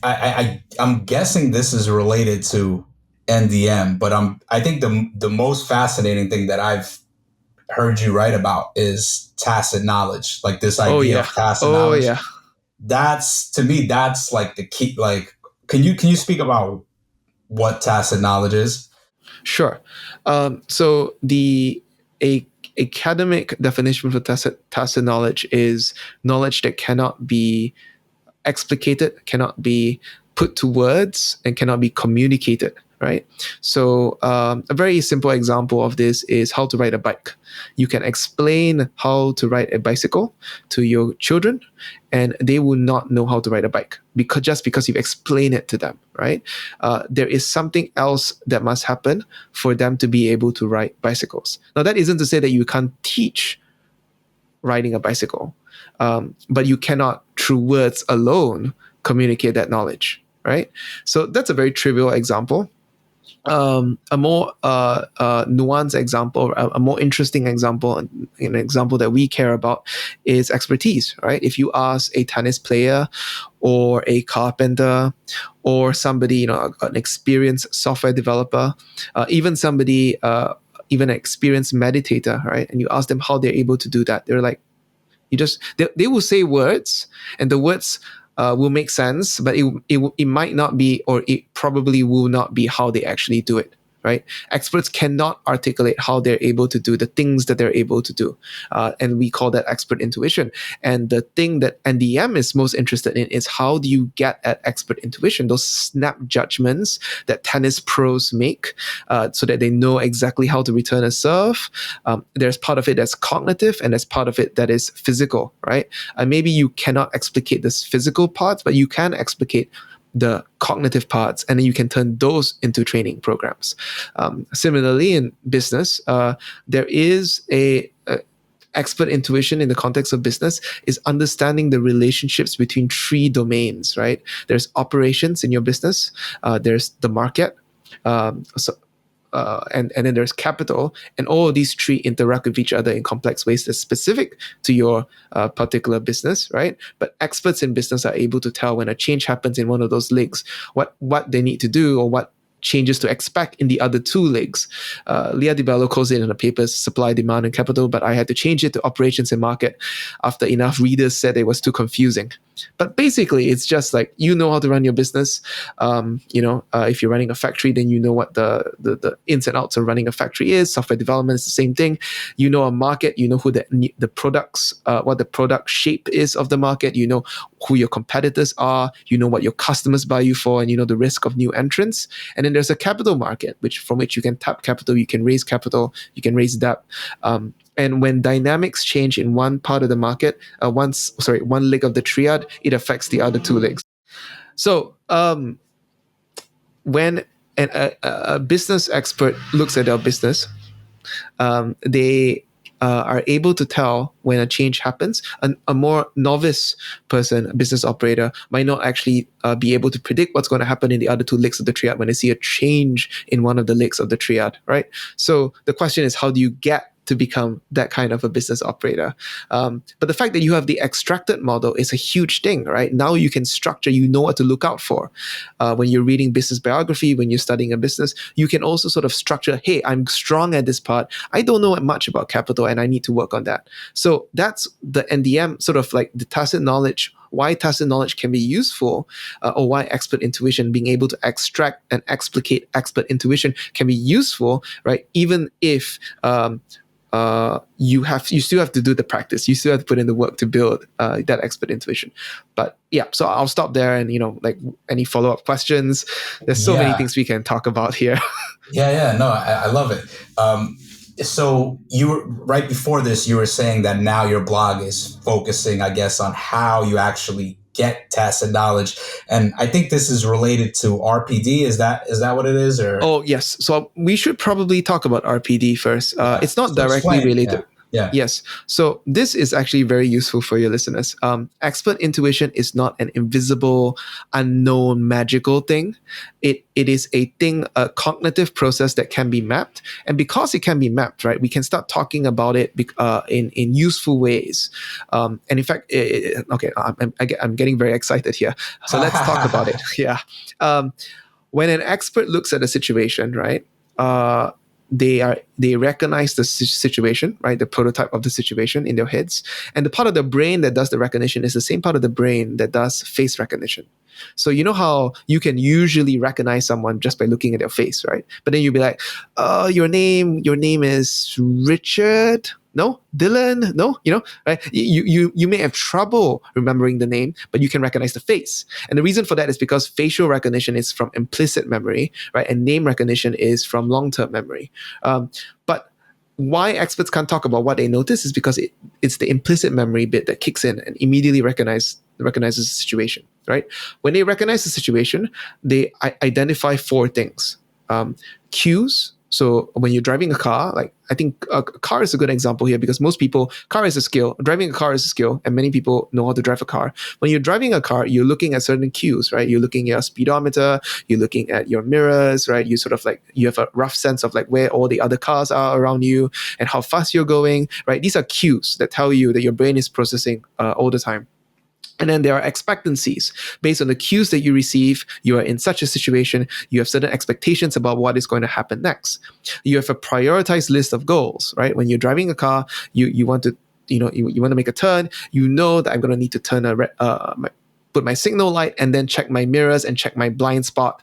I'm guessing this is related to NDM, but I think the most fascinating thing that I've heard you write about is tacit knowledge, like this idea of tacit knowledge. Yeah. That's, to me, that's like the key. Like, can you speak about what tacit knowledge is? Sure. So academic definition for tacit knowledge is knowledge that cannot be explicated, cannot be put to words, and cannot be communicated, right? So a very simple example of this is how to ride a bike. You can explain how to ride a bicycle to your children, and they will not know how to ride a bike because you've explained it to them, right? There is something else that must happen for them to be able to ride bicycles. Now, that isn't to say that you can't teach riding a bicycle, but you cannot, through words alone, communicate that knowledge, right? So that's a very trivial example. A more nuanced example, a more interesting example, an example that we care about is expertise, right? If you ask a tennis player or a carpenter or somebody, an experienced software developer, even somebody, even an experienced meditator, right? And you ask them how they're able to do that. They're like, they will say words, and the words will make sense, but it might not be, or it probably will not be how they actually do it, right? Experts cannot articulate how they're able to do the things that they're able to do. And we call that expert intuition. And the thing that NDM is most interested in is how do you get at expert intuition, those snap judgments that tennis pros make so that they know exactly how to return a serve. There's part of it that's cognitive, and there's part of it that is physical, right? Maybe you cannot explicate this physical parts, but you can explicate the cognitive parts, and then you can turn those into training programs. Similarly, in business, there is a expert intuition in the context of business is understanding the relationships between three domains, right? There's operations in your business, there's the market, and then there's capital, and all of these three interact with each other in complex ways that's specific to your particular business, right? But experts in business are able to tell when a change happens in one of those legs, what they need to do or what changes to expect in the other two legs. Leah DiBello calls it in the papers supply, demand, and capital, but I had to change it to operations and market after enough readers said it was too confusing. But basically, it's just like, you know how to run your business. If you're running a factory, then you know what the ins and outs of running a factory is. Software development is the same thing. You know a market, you know who the products, what the product shape is of the market. You know who your competitors are. You know what your customers buy you for, and you know the risk of new entrants. And then there's a capital market, from which you can tap capital, you can raise capital, you can raise debt. And when dynamics change in one part of the market, one leg of the triad, it affects the other two legs. So when a business expert looks at their business, they are able to tell when a change happens. A more novice person, a business operator, might not actually be able to predict what's going to happen in the other two legs of the triad when they see a change in one of the legs of the triad, right? So the question is, how do you get to become that kind of a business operator? But the fact that you have the extracted model is a huge thing, right? Now you can structure, you know what to look out for. When you're reading business biography, when you're studying a business, you can also sort of structure, hey, I'm strong at this part. I don't know much about capital and I need to work on that. So that's the NDM, sort of like the tacit knowledge, why tacit knowledge can be useful, or why expert intuition, being able to extract and explicate expert intuition, can be useful, right? Even if you still have to do the practice. You still have to put in the work to build that expert intuition. But yeah, so I'll stop there. And like any follow-up questions, there's so many things we can talk about here. No, I love it. So you were right before this, you were saying that now your blog is focusing, I guess, on how you actually get tacit knowledge. And I think this is related to RPD. Is that what it is? Or oh, yes. So we should probably talk about RPD first. It's not directly related. Yeah. Yes. So this is actually very useful for your listeners. Expert intuition is not an invisible, unknown, magical thing. It is a thing, a cognitive process that can be mapped. And because it can be mapped, right, we can start talking about it in useful ways. And in fact, I'm getting very excited here. So let's talk about it. Yeah. When an expert looks at a situation, right, they recognize the situation, right, the prototype of the situation in their heads, and the part of the brain that does the recognition is the same part of the brain that does face recognition. So you know how you can usually recognize someone just by looking at their face, right? But then you'll be like, your name is Richard. no, Dylan, no, right? You may have trouble remembering the name, but you can recognize the face. And the reason for that is because facial recognition is from implicit memory, right? And name recognition is from long-term memory. But why experts can't talk about what they notice is because it's the implicit memory bit that kicks in and immediately recognizes the situation, right? When they recognize the situation, they identify four things. Cues. So when you're driving a car, like I think a car is a good example here because most people, car is a skill, driving a car is a skill, and many people know how to drive a car. When you're driving a car, you're looking at certain cues, right? You're looking at your speedometer, you're looking at your mirrors, right? You sort of like, you have a rough sense of like where all the other cars are around you and how fast you're going, right? These are cues that tell you that your brain is processing all the time. And then there are expectancies. Based on the cues that you receive, you are in such a situation, you have certain expectations about what is going to happen next. You have a prioritized list of goals, right? When you're driving a car, you want to, you want to make a turn, you know that I'm going to need to turn put my signal light and then check my mirrors and check my blind spot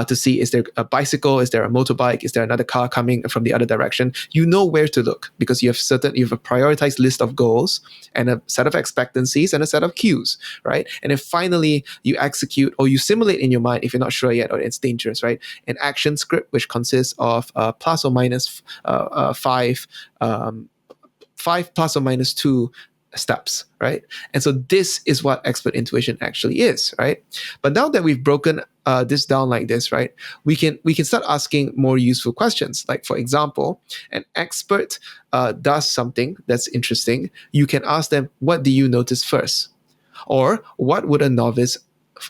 to see, is there a bicycle, is there a motorbike, is there another car coming from the other direction? You know where to look because you have a prioritized list of goals and a set of expectancies and a set of cues, right? And then finally you execute or you simulate in your mind, if you're not sure yet or it's dangerous, right? An action script which consists of plus or minus five plus or minus two steps, right? And so this is what expert intuition actually is, right? But now that we've broken this down like this, right, we can start asking more useful questions. Like, for example, an expert does something that's interesting. You can ask them, what do you notice first? Or what would a novice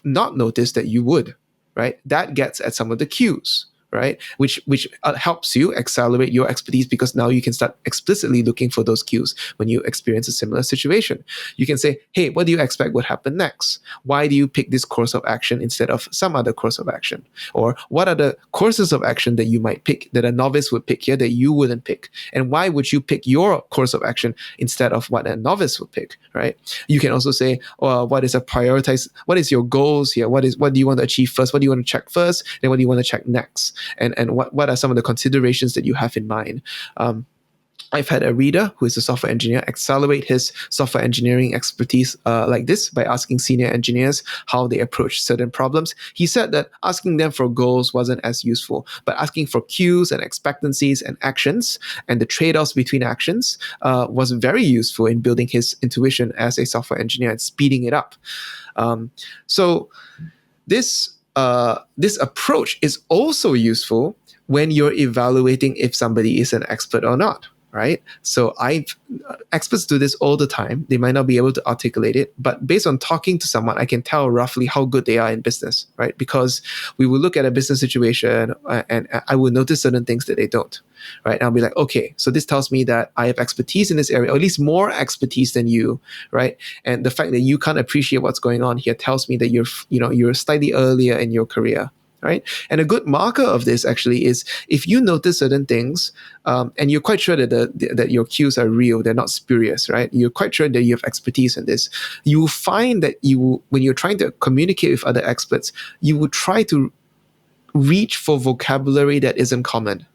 not notice that you would, right? That gets at some of the cues, right? Which helps you accelerate your expertise because now you can start explicitly looking for those cues when you experience a similar situation. You can say, hey, what do you expect would happen next? Why do you pick this course of action instead of some other course of action? Or what are the courses of action that you might pick that a novice would pick here that you wouldn't pick? And why would you pick your course of action instead of what a novice would pick, right? You can also say, what is your goals here? What do you want to achieve first? What do you want to check first? Then what do you want to check next? And what are some of the considerations that you have in mind? I've had a reader who is a software engineer accelerate his software engineering expertise like this by asking senior engineers how they approach certain problems. He said that asking them for goals wasn't as useful, but asking for cues and expectancies and actions and the trade-offs between actions was very useful in building his intuition as a software engineer and speeding it up. So this approach is also useful when you're evaluating if somebody is an expert or not, right? So experts do this all the time. They might not be able to articulate it, but based on talking to someone, I can tell roughly how good they are in business, right? Because we will look at a business situation and I will notice certain things that they don't, right? And I'll be like, okay, so this tells me that I have expertise in this area, or at least more expertise than you, right? And the fact that you can't appreciate what's going on here tells me that you're slightly earlier in your career, right? And a good marker of this actually is if you notice certain things and you're quite sure that your cues are real, they're not spurious, right? You're quite sure that you have expertise in this. You will find that when you're trying to communicate with other experts, you will try to reach for vocabulary that isn't common.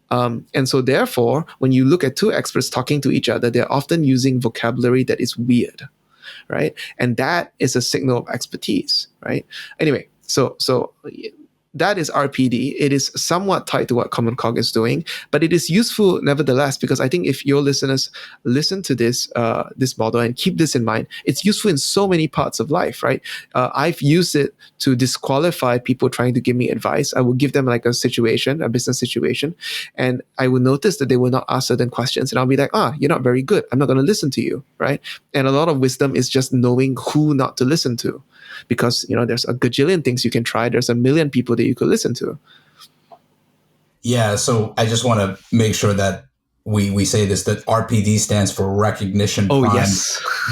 And so therefore, when you look at two experts talking to each other, they're often using vocabulary that is weird, right? And that is a signal of expertise, right? Anyway, so that is RPD. It is somewhat tied to what Commoncog is doing, but it is useful nevertheless because I think if your listeners listen to this model and keep this in mind, it's useful in so many parts of life, right? I've used it to disqualify people trying to give me advice. I will give them like a business situation, and I will notice that they will not ask certain questions, and I'll be like, you're not very good. I'm not going to listen to you, right? And a lot of wisdom is just knowing who not to listen to. Because there's a gajillion things you can try. There's a million people that you could listen to. Yeah, so I just want to make sure that we say this, that RPD stands for recognition primed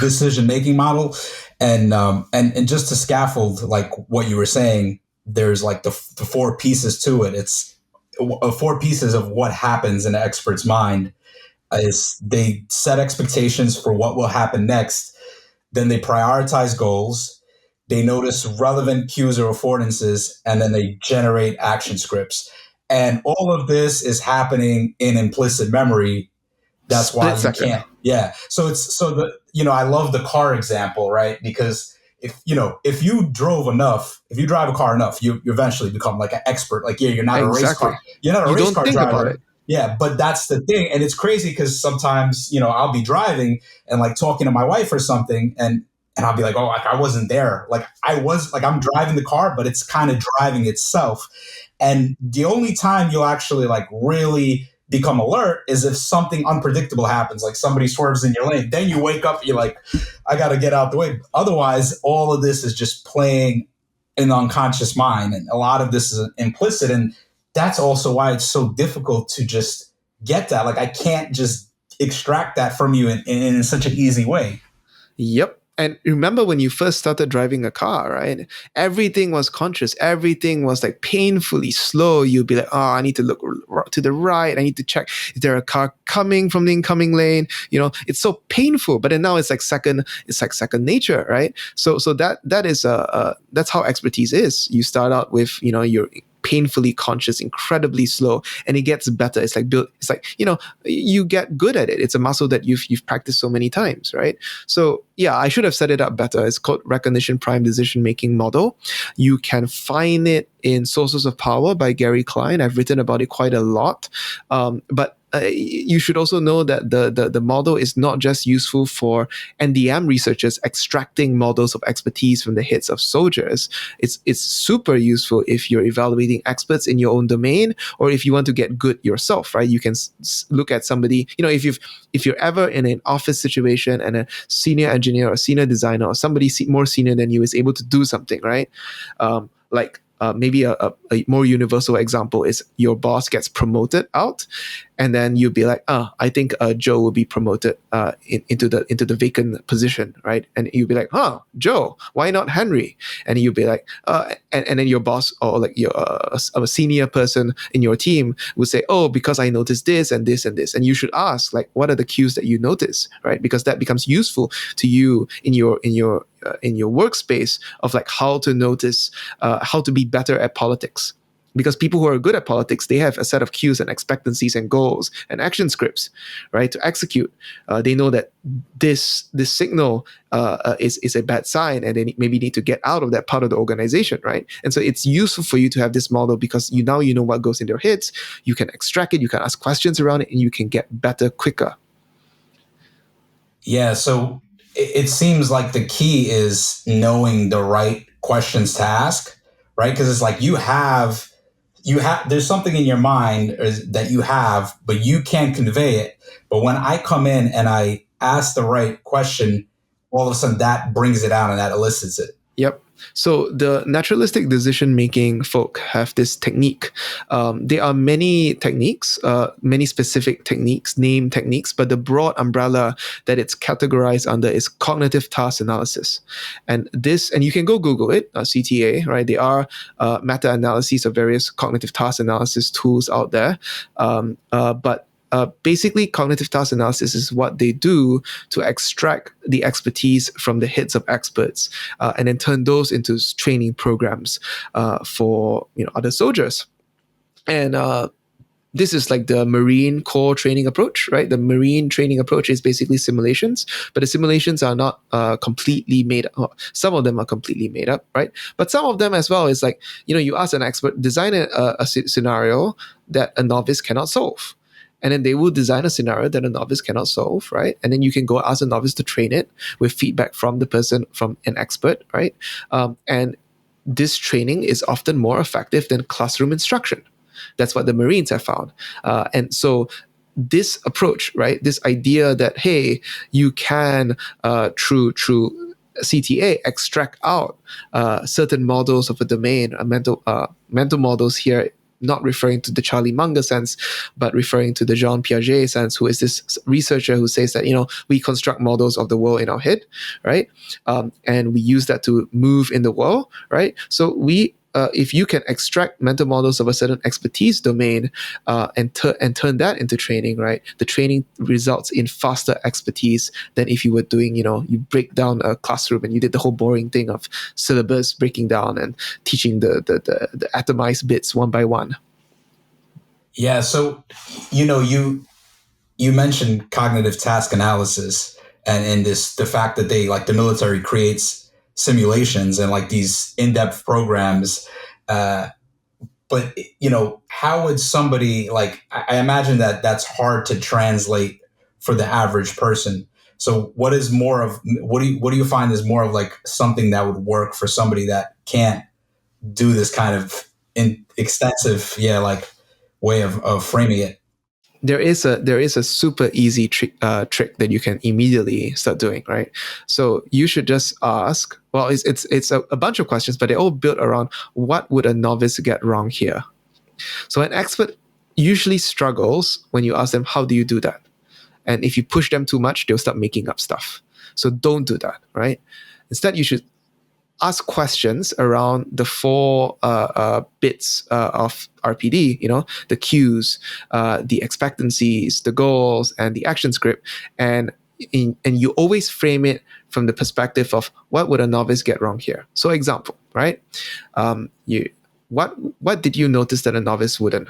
decision making model, and just to scaffold like what you were saying, there's like the four pieces to it. It's four pieces of what happens in an expert's mind. Is they set expectations for what will happen next, then they prioritize goals. They notice relevant cues or affordances, and then they generate action scripts. And all of this is happening in implicit memory That's why Split you second. can't. Yeah. So it's so the I love the car example, right? Because if you drove enough, if you drive a car enough, you eventually become like an expert. Like, yeah, Exactly. you're not a You race don't car think about driver. it. Yeah, but that's the thing. And it's crazy because sometimes, I'll be driving and like talking to my wife or something, and I'll be like, oh, like I wasn't there. Like I was like I'm driving the car, but it's kind of driving itself. And the only time you'll actually like really become alert is if something unpredictable happens, like somebody swerves in your lane. Then you wake up, you're like, I got to get out the way. Otherwise, all of this is just playing in the unconscious mind. And a lot of this is implicit. And that's also why it's so difficult to just get that. Like, I can't just extract that from you in such an easy way. Yep. And remember when you first started driving a car, right? Everything was conscious. Everything was like painfully slow. You'd be like, oh, I need to look to the right. I need to check is there a car coming from the incoming lane? It's so painful. But then now it's like second nature, right? So that is that's how expertise is. You start out with, you're painfully conscious, incredibly slow, and it gets better. It's like you get good at it. It's a muscle that you've practiced so many times, right? So yeah, I should have set it up better. It's called recognition prime decision making model. You can find it in Sources of Power by Gary Klein. I've written about it quite a lot, but you should also know that the model is not just useful for NDM researchers extracting models of expertise from the heads of soldiers. It's super useful if you're evaluating experts in your own domain, or if you want to get good yourself, right? You can look at somebody, if you're ever in an office situation and a senior engineer or senior designer or somebody more senior than you is able to do something, right? Maybe a more universal example is your boss gets promoted out, and then you'll be like, I think Joe will be promoted into the vacant position, right? And you'll be like, Joe, why not Henry? And you'll be like, and then your boss or like your a senior person in your team will say, oh, because I noticed this and this and this, and you should ask like, what are the cues that you notice, right? Because that becomes useful to you in your workspace of like how to notice, how to be better at politics. Because people who are good at politics, they have a set of cues and expectancies and goals and action scripts, right, to execute. They know that this signal is a bad sign, and they maybe need to get out of that part of the organization, right? And so it's useful for you to have this model because you know what goes in their heads. You can extract it, you can ask questions around it, and you can get better quicker. Yeah. So it seems like the key is knowing the right questions to ask, right? Because it's like there's something in your mind that you have, but you can't convey it. But when I come in and I ask the right question, all of a sudden that brings it out and that elicits it. Yep. So the naturalistic decision-making folk have this technique. There are many techniques, many specific techniques, named techniques, but the broad umbrella that it's categorized under is cognitive task analysis. And you can go Google it, CTA, right? There are meta-analyses of various cognitive task analysis tools out there. But basically, cognitive task analysis is what they do to extract the expertise from the heads of experts and then turn those into training programs for other soldiers. And this is like the Marine Corps training approach, right? The Marine training approach is basically simulations, but the simulations are not completely made up. Some of them are completely made up, right? But some of them as well is like, you ask an expert, design a scenario that a novice cannot solve. And then they will design a scenario that a novice cannot solve, right? And then you can go ask a novice to train it with feedback from the person, from an expert, right? And this training is often more effective than classroom instruction. That's what the Marines have found. And so this approach, right, this idea that, hey, you can, through CTA, extract out certain models of a domain, mental models here, not referring to the Charlie Munger sense, but referring to the Jean Piaget sense, who is this researcher who says that, we construct models of the world in our head, right? And we use that to move in the world, right? So if you can extract mental models of a certain expertise domain and turn that into training, right? The training results in faster expertise than if you were doing, you break down a classroom and you did the whole boring thing of syllabus breaking down and teaching the atomized bits one by one. Yeah. So, you mentioned cognitive task analysis and this the fact that they like the military creates simulations and like these in-depth programs. But how would somebody like I imagine that that's hard to translate for the average person. So what do you find is more of like something that would work for somebody that can't do this kind of extensive like way of framing it? There is a super easy trick that you can immediately start doing, right? So you should just ask. Well, it's a bunch of questions, but they're all built around what would a novice get wrong here. So an expert usually struggles when you ask them, how do you do that? And if you push them too much, they'll start making up stuff. So don't do that, right? Instead, you should ask questions around the four bits of RPD, the cues, the expectancies, the goals, and the action script. And you always frame it from the perspective of what would a novice get wrong here. So example, right? What did you notice that a novice wouldn't?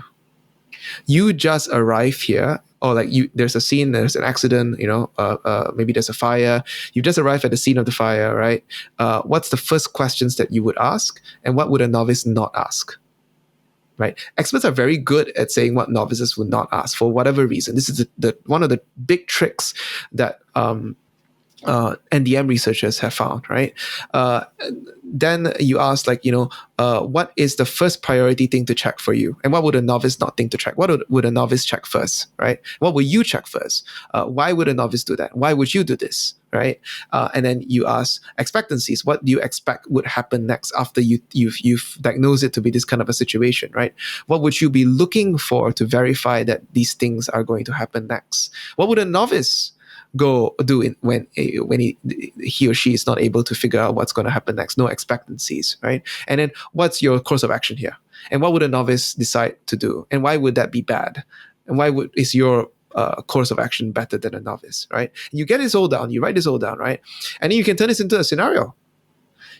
You just arrive here, or like there's a scene, there's an accident, maybe there's a fire. You just arrive at the scene of the fire, right? What's the first questions that you would ask, and what would a novice not ask? Right? Experts are very good at saying what novices would not ask for whatever reason. This is one of the big tricks that NDM researchers have found, right? Then you ask, what is the first priority thing to check for you? And what would a novice not think to check? What would a novice check first, right? What would you check first? Why would a novice do that? Why would you do this, right? And then you ask expectancies. What do you expect would happen next after you've diagnosed it to be this kind of a situation, right? What would you be looking for to verify that these things are going to happen next? What would a novice go do when he or she is not able to figure out what's going to happen next? No expectancies, right? And then what's your course of action here? And what would a novice decide to do? And why would that be bad? And why is your course of action better than a novice, right? And you get this all down, you write this all down, right? And then you can turn this into a scenario.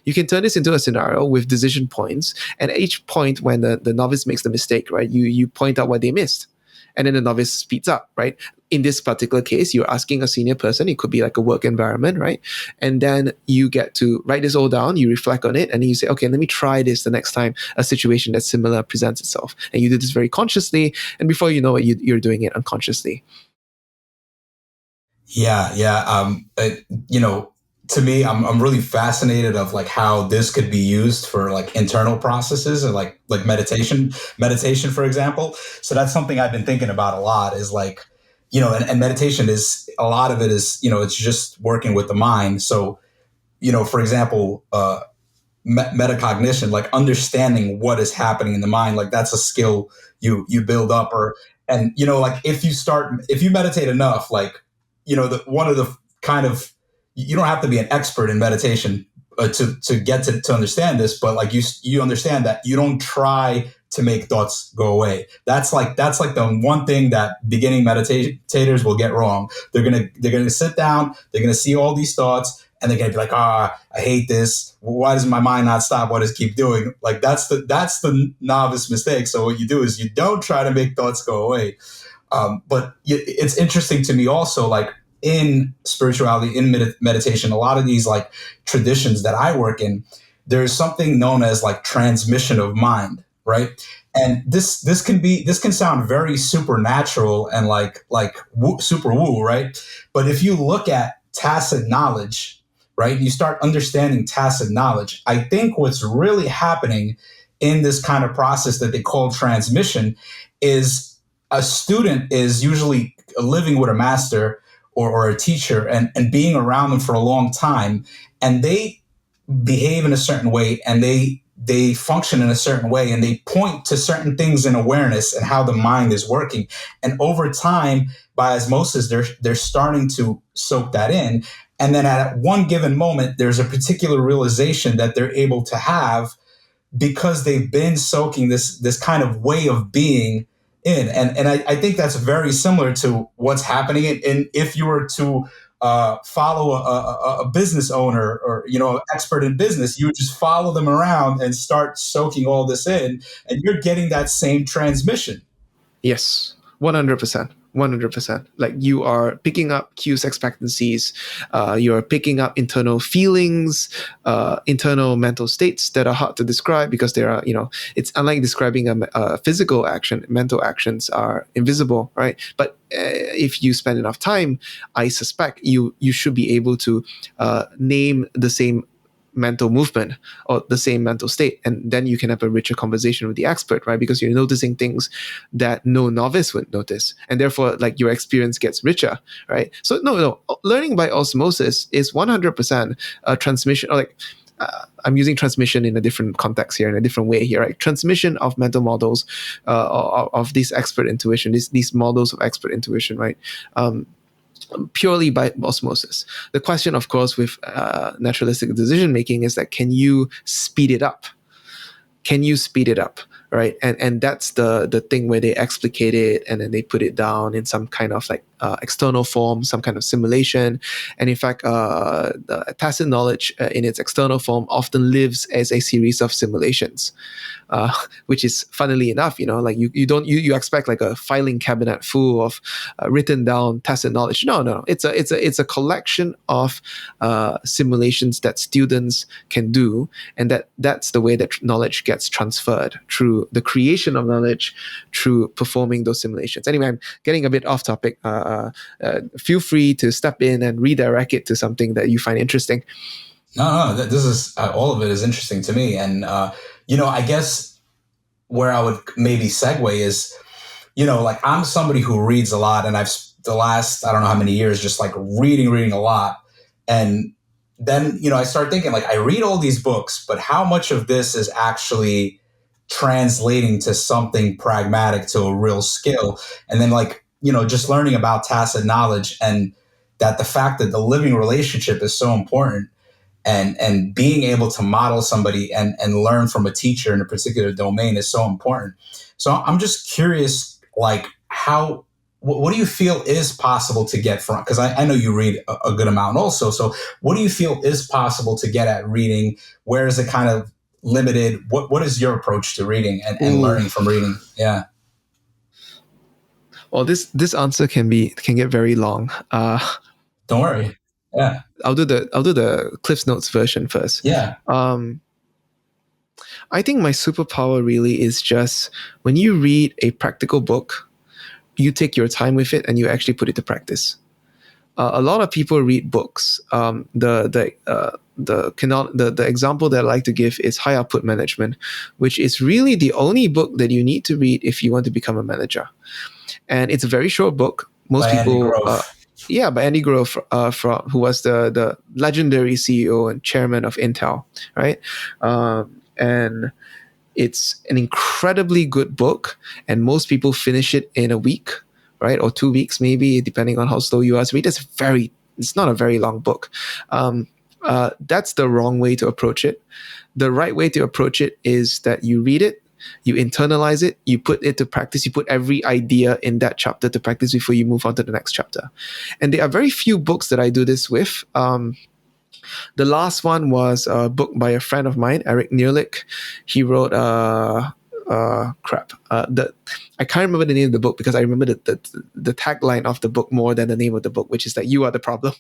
You can turn this into a scenario with decision points. And at each point when the novice makes the mistake, right, you point out what they missed. And then the novice speeds up, right? In this particular case, you're asking a senior person. It could be like a work environment, right? And then you get to write this all down. You reflect on it, and then you say, okay, let me try this the next time a situation that's similar presents itself. And you do this very consciously, and before you know it, you're doing it unconsciously. Yeah. To me, I'm really fascinated of like how this could be used for like internal processes and like meditation, for example. So that's something I've been thinking about a lot is like, and meditation is a lot of it is, it's just working with the mind. So, for example, metacognition, like understanding what is happening in the mind, like that's a skill you build up and like if you meditate enough, like, one of the kind of, you don't have to be an expert in meditation to get to understand this, but like you understand that you don't try to make thoughts go away. That's like the one thing that beginning meditators will get wrong. They're gonna sit down, they're gonna see all these thoughts, and they're gonna be like, I hate this. Why does my mind not stop? Why does it keep doing? Like that's the novice mistake. So what you do is you don't try to make thoughts go away. But it's interesting to me also, like in spirituality, in meditation, a lot of these like traditions that I work in, there's something known as like transmission of mind, right? And this can sound very supernatural and like super woo, right? But if you look at tacit knowledge, right, you start understanding tacit knowledge. I think what's really happening in this kind of process that they call transmission is a student is usually living with a master or a teacher and being around them for a long time, and they behave in a certain way and they function in a certain way and they point to certain things in awareness and how the mind is working. And over time, by osmosis, they're starting to soak that in. And then at one given moment, there's a particular realization that they're able to have because they've been soaking this kind of way of being in. And I think that's very similar to what's happening in if you were to follow a business owner or, expert in business, you would just follow them around and start soaking all this in, and you're getting that same transmission. Yes, 100%. 100%. Like you are picking up cues, expectancies, you're picking up internal feelings, internal mental states that are hard to describe because they are, it's unlike describing a physical action. Mental actions are invisible, right? But if you spend enough time, I suspect you should be able to name the same mental movement or the same mental state, and then you can have a richer conversation with the expert, right? Because you're noticing things that no novice would notice, and therefore like your experience gets richer, right? So no, learning by osmosis is 100% a transmission, or like I'm using transmission in a different context here, in a different way here, right? Transmission of mental models of this expert intuition, these models of expert intuition, right? Purely by osmosis. The question, of course, with naturalistic decision making is that can you speed it up? Can you speed it up? Right. And that's the thing where they explicate it and then they put it down in some kind of like external form, some kind of simulation. And in fact, the tacit knowledge in its external form often lives as a series of simulations. Which is funnily enough, like you expect like a filing cabinet full of written down tacit knowledge. No, it's a collection of simulations that students can do, and that's the way that knowledge gets transferred, through the creation of knowledge, through performing those simulations. Anyway, I'm getting a bit off topic. Feel free to step in and redirect it to something that you find interesting. No, this is all of it is interesting to me. And, I guess where I would maybe segue is, like I'm somebody who reads a lot, and the last, I don't know how many years, just like reading a lot. And then, I start thinking like I read all these books, but how much of this is actually translating to something pragmatic, to a real skill? And then like, just learning about tacit knowledge, and that the fact that the living relationship is so important, and being able to model somebody and learn from a teacher in a particular domain is so important. So I'm just curious, like what do you feel is possible to get from, because I know you read a good amount also. So what do you feel is possible to get at reading? Where is it kind of limited? What is your approach to reading and learning from reading? Yeah. Well, this answer can get very long. Don't worry. Yeah. I'll do the Cliff's Notes version first. Yeah. I think my superpower really is just when you read a practical book, you take your time with it and you actually put it to practice. A lot of people read books. The example that I like to give is High Output Management, which is really the only book that you need to read if you want to become a manager. And it's a very short book. Most By people, Andy Grove. By Andy Grove, who was the legendary CEO and chairman of Intel, right? And it's an incredibly good book, and most people finish it in a week, right, or 2 weeks maybe, depending on how slow you are to read. It's not a very long book. That's the wrong way to approach it. The right way to approach it is that you read it, you internalize it, you put it to practice, you put every idea in that chapter to practice before you move on to the next chapter. And there are very few books that I do this with. The last one was a book by a friend of mine, Eric Neerlich. He wrote I can't remember the name of the book because I remember the tagline of the book more than the name of the book, which is that you are the problem.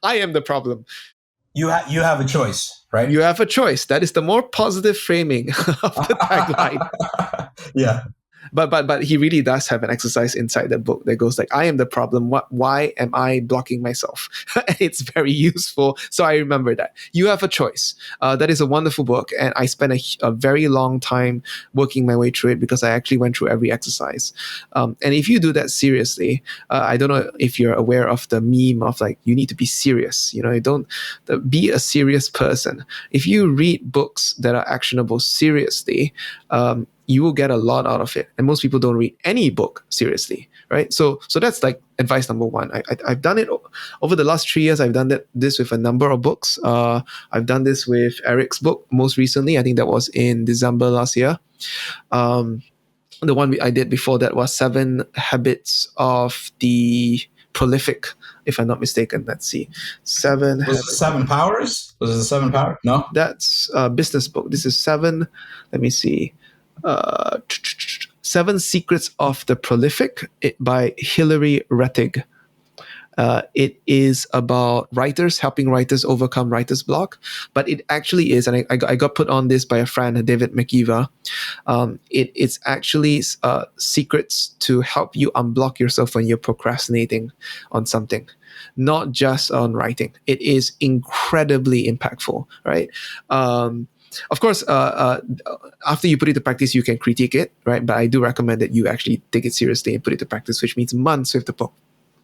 I am the problem. You have a choice, right? You have a choice. That is the more positive framing of the tagline. Yeah. But he really does have an exercise inside that book that goes like, I am the problem. Why am I blocking myself? It's very useful. So I remember that. You have a choice. That is a wonderful book. And I spent a very long time working my way through it because I actually went through every exercise. And if you do that seriously, I don't know if you're aware of the meme of like, you need to be serious. Be a serious person. If you read books that are actionable seriously, you will get a lot out of it. And most people don't read any book seriously, right? So that's like advice number one. I've done it over the last 3 years. I've done this with a number of books. I've done this with Eric's book most recently. I think that was in December last year. The one I did before that was 7 Habits of the Prolific, if I'm not mistaken. Let's see. 7 Was it 7 Powers? Was it the 7 Powers? No? That's a business book. This is 7. Let me see. Seven Secrets of the Prolific by Hilary Rettig. It is about writers, helping writers overcome writer's block. But it actually is, and I got put on this by a friend, David McKeever. It's actually secrets to help you unblock yourself when you're procrastinating on something, not just on writing. It is incredibly impactful, right? Of course, after you put it to practice, you can critique it, right? But I do recommend that you actually take it seriously and put it to practice, which means months with the book.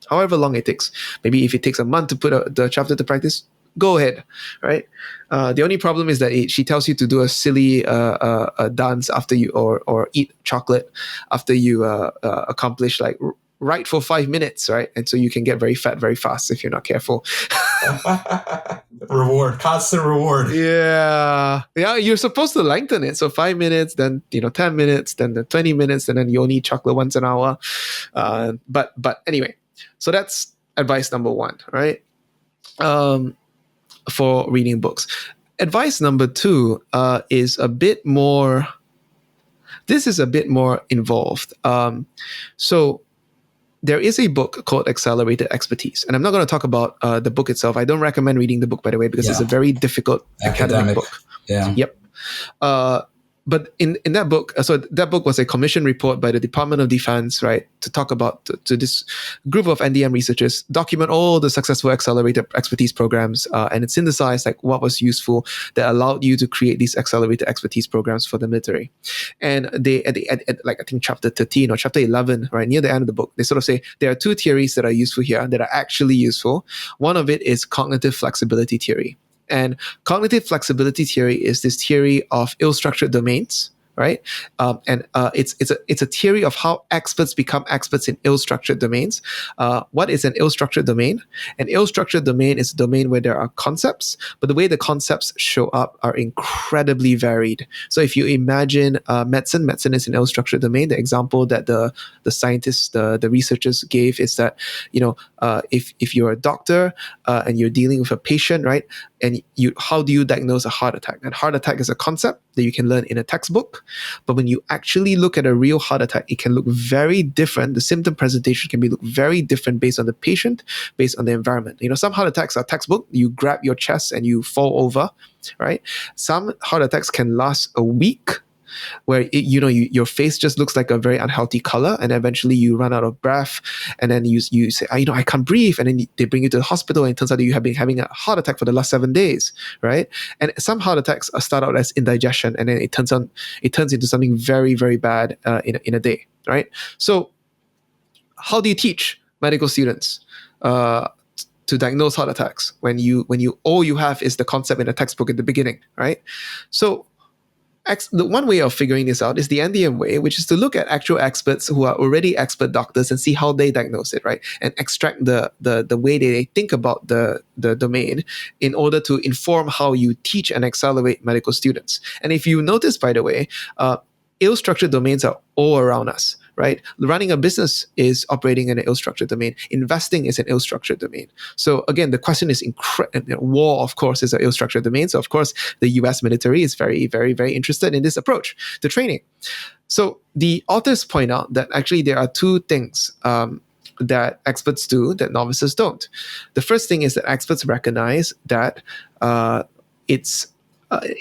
However long it takes. Maybe if it takes a month to put the chapter to practice, go ahead, right? The only problem is that she tells you to do a silly dance after you, or eat chocolate after you accomplish, like, write for 5 minutes, right? And so you can get very fat very fast if you're not careful. Reward, constant reward. Yeah, you're supposed to lengthen it. So 5 minutes, then 10 minutes, then the 20 minutes, and then you only eat chocolate once an hour. But anyway, so that's advice number one, right? For reading books. Advice number two is a bit more. This is a bit more involved. So there is a book called Accelerated Expertise. And I'm not going to talk about the book itself. I don't recommend reading the book, by the way, because it's a very difficult academic book. Yeah. Yep. But in that book, so that book was a commission report by the Department of Defense, right, to talk about to this group of NDM researchers, document all the successful accelerated expertise programs, and it synthesized like what was useful that allowed you to create these accelerated expertise programs for the military. And they at like I think chapter 13 or chapter 11, right near the end of the book, they sort of say there are two theories that are useful here that are actually useful. One of it is cognitive flexibility theory. And cognitive flexibility theory is this theory of ill-structured domains, right? And it's a theory of how experts become experts in ill-structured domains. What is an ill-structured domain? An ill-structured domain is a domain where there are concepts, but the way the concepts show up are incredibly varied. So if you imagine medicine is an ill-structured domain. The example that the scientists, the researchers gave is that, if you're a doctor and you're dealing with a patient, right? And how do you diagnose a heart attack? And heart attack is a concept that you can learn in a textbook. But when you actually look at a real heart attack, it can look very different. The symptom presentation can look very different based on the patient, based on the environment. Some heart attacks are textbook. You grab your chest and you fall over, right? Some heart attacks can last a week, where your face just looks like a very unhealthy color, and eventually you run out of breath, and then you say, I can't breathe, and then they bring you to the hospital, and it turns out that you have been having a heart attack for the last 7 days, right? And some heart attacks start out as indigestion, and then it turns into something very, very bad in a day, right? So how do you teach medical students to diagnose heart attacks when you all you have is the concept in a textbook at the beginning, right? So the one way of figuring this out is the NDM way, which is to look at actual experts who are already expert doctors and see how they diagnose it, right? And extract the way they think about the domain in order to inform how you teach and accelerate medical students. And if you notice, by the way, ill-structured domains are all around us, right? Running a business is operating in an ill-structured domain. Investing is an ill-structured domain. So again, the question is war, of course, is an ill-structured domain. So of course, the US military is very, very, very interested in this approach to training. So the authors point out that actually there are two things that experts do that novices don't. The first thing is that experts recognize that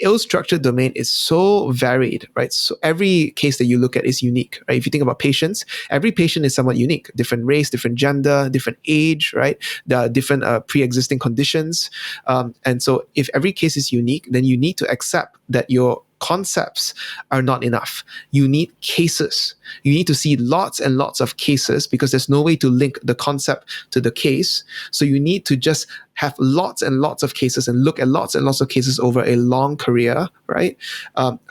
ill-structured domain is so varied, right? So every case that you look at is unique, right? If you think about patients, every patient is somewhat unique. Different race, different gender, different age, right? There are different pre-existing conditions. And so if every case is unique, then you need to accept that your concepts are not enough. You need cases. You need to see lots and lots of cases because there's no way to link the concept to the case. So you need to just have lots and lots of cases and look at lots and lots of cases over a long career, right?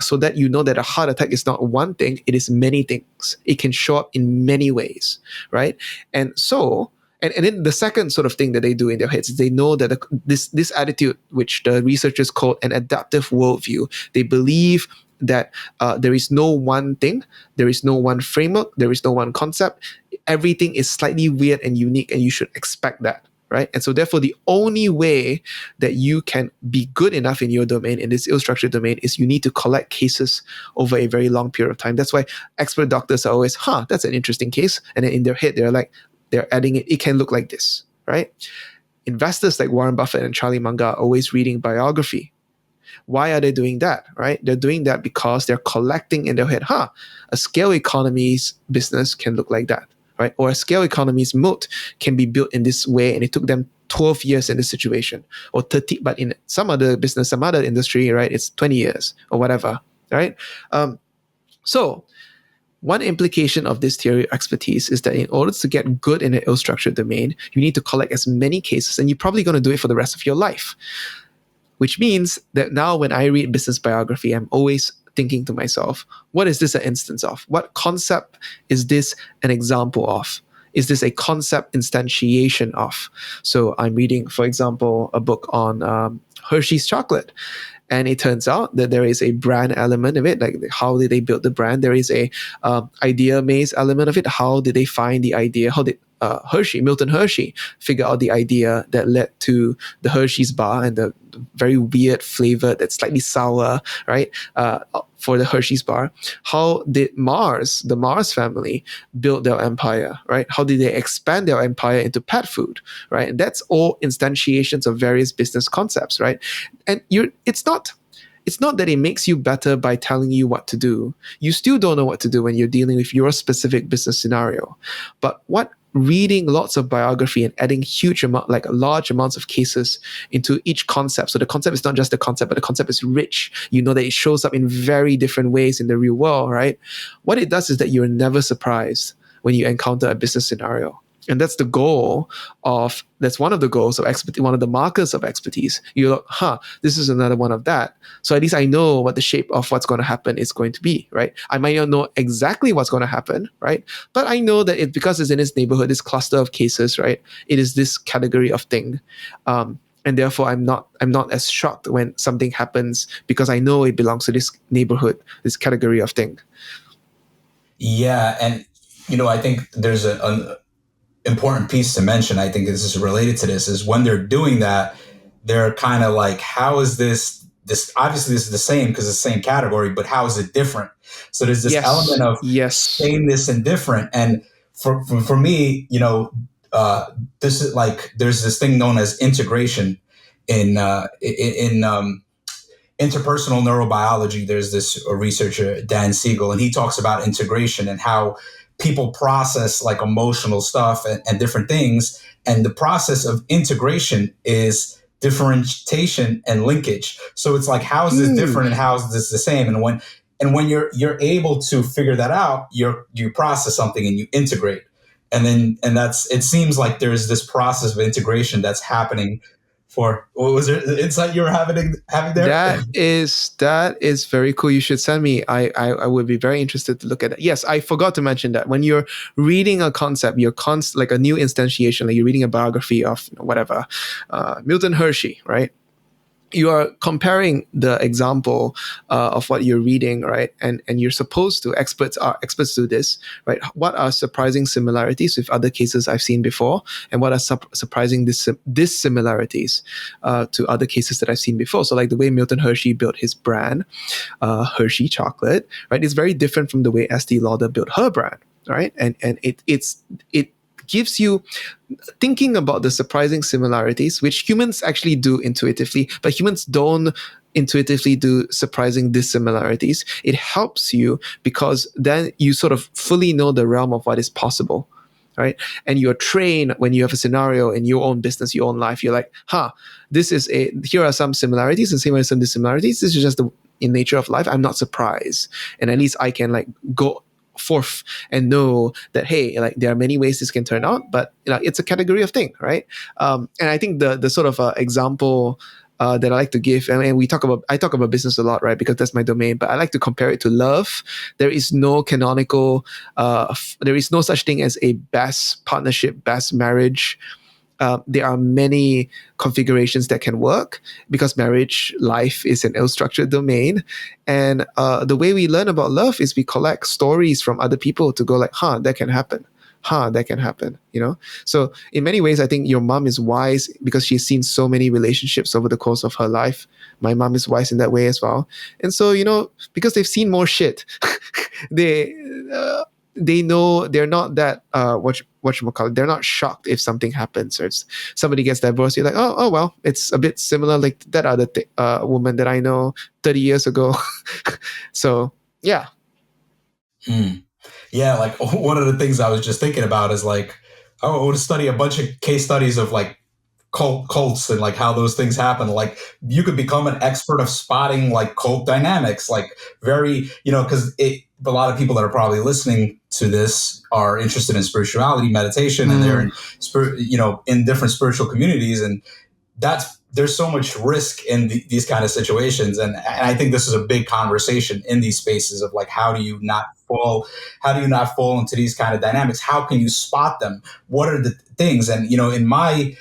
So that you know that a heart attack is not one thing, it is many things. It can show up in many ways, right? And so And then the second sort of thing that they do in their heads is they know that this attitude, which the researchers call an adaptive worldview, they believe that there is no one thing, there is no one framework, there is no one concept. Everything is slightly weird and unique, and you should expect that, right? And so therefore, the only way that you can be good enough in your domain, in this ill-structured domain, is you need to collect cases over a very long period of time. That's why expert doctors are always, that's an interesting case. And then in their head, they're adding it can look like this, right? Investors like Warren Buffett and Charlie Munger are always reading biography. Why are they doing that, right? They're doing that because they're collecting in their head, a scale economy's business can look like that, right? Or a scale economy's moat can be built in this way, and it took them 12 years in this situation, or 30, but in some other business, some other industry, right, it's 20 years or whatever, right? So one implication of this theory of expertise is that in order to get good in an ill-structured domain, you need to collect as many cases, and you're probably going to do it for the rest of your life. Which means that now when I read business biography, I'm always thinking to myself, what is this an instance of? What concept is this an example of? Is this a concept instantiation of? So I'm reading, for example, a book on Hershey's chocolate. And it turns out that there is a brand element of it, like how did they build the brand? There is a idea maze element of it. How did they find the idea? How did Milton Hershey, figure out the idea that led to the Hershey's bar and the very weird flavor that's slightly sour, right? For the Hershey's bar. How did the Mars family, build their empire, right? How did they expand their empire into pet food, right? And that's all instantiations of various business concepts, right? And it's not that it makes you better by telling you what to do. You still don't know what to do when you're dealing with your specific business scenario. But what reading lots of biography and adding large amounts of cases into each concept. So the concept is not just the concept, but the concept is rich. You know that it shows up in very different ways in the real world, right? What it does is that you're never surprised when you encounter a business scenario. And that's one of the goals of expertise, one of the markers of expertise. You're like, this is another one of that. So at least I know what the shape of what's going to happen is going to be, right? I might not know exactly what's going to happen, right? But I know that because it's in this neighborhood, this cluster of cases, right? It is this category of thing. And therefore I'm not as shocked when something happens because I know it belongs to this neighborhood, this category of thing. Yeah. And, I think there's an important piece to mention, I think this is related to this, is when they're doing that, they're kind of like, how is this obviously this is the same because it's the same category, but how is it different? So there's this element of sameness and different. And for me, this is like, there's this thing known as integration in interpersonal neurobiology. There's this researcher, Dan Siegel, and he talks about integration and how people process like emotional stuff and different things. And the process of integration is differentiation and linkage. So it's like, how is this different and how is this the same? And when you're able to figure that out, you process something and you integrate. It seems like there's this process of integration that's happening. What was there the insight you were having there? That is very cool. You should send me. I would be very interested to look at it. Yes, I forgot to mention that when you're reading a concept, like a new instantiation, like you're reading a biography of Milton Hershey, right? You are comparing the example of what you're reading, right? And you're supposed to, experts do this, right? What are surprising similarities with other cases I've seen before? And what are surprising dissimilarities to other cases that I've seen before? So like the way Milton Hershey built his brand, Hershey chocolate, right? It's very different from the way Estee Lauder built her brand, right? And it gives you thinking about the surprising similarities, which humans actually do intuitively, but humans don't intuitively do surprising dissimilarities. It helps you because then you sort of fully know the realm of what is possible, right? And you're trained when you have a scenario in your own business, your own life, you're like, here are some similarities and here are some dissimilarities. This is just in nature of life. I'm not surprised. And at least I can like go forth and know that, hey, like there are many ways this can turn out, but it's a category of thing, right? And I think the sort of example that I like to give, and I talk about business a lot, right? Because that's my domain, but I like to compare it to love. There is no canonical, there is no such thing as a best partnership, best marriage. There are many configurations that can work because marriage life is an ill-structured domain. And the way we learn about love is we collect stories from other people to go like, that can happen, that can happen, So in many ways, I think your mom is wise because she's seen so many relationships over the course of her life. My mom is wise in that way as well. And so, because they've seen more shit, they they know they're not that whatchamacallit, they're not shocked if something happens or if somebody gets divorced. You're like, oh well, it's a bit similar like that other woman that I know 30 years ago. So yeah. Yeah, like one of the things I was just thinking about is like, I want to study a bunch of case studies of like cults and like how those things happen. Like you could become an expert of spotting like cult dynamics, like very, because a lot of people that are probably listening to this are interested in spirituality, meditation, and they're in, in different spiritual communities. And there's so much risk in these kind of situations. And I think this is a big conversation in these spaces of like, how do you not fall into these kind of dynamics? How can you spot them? What are the things? And, in my,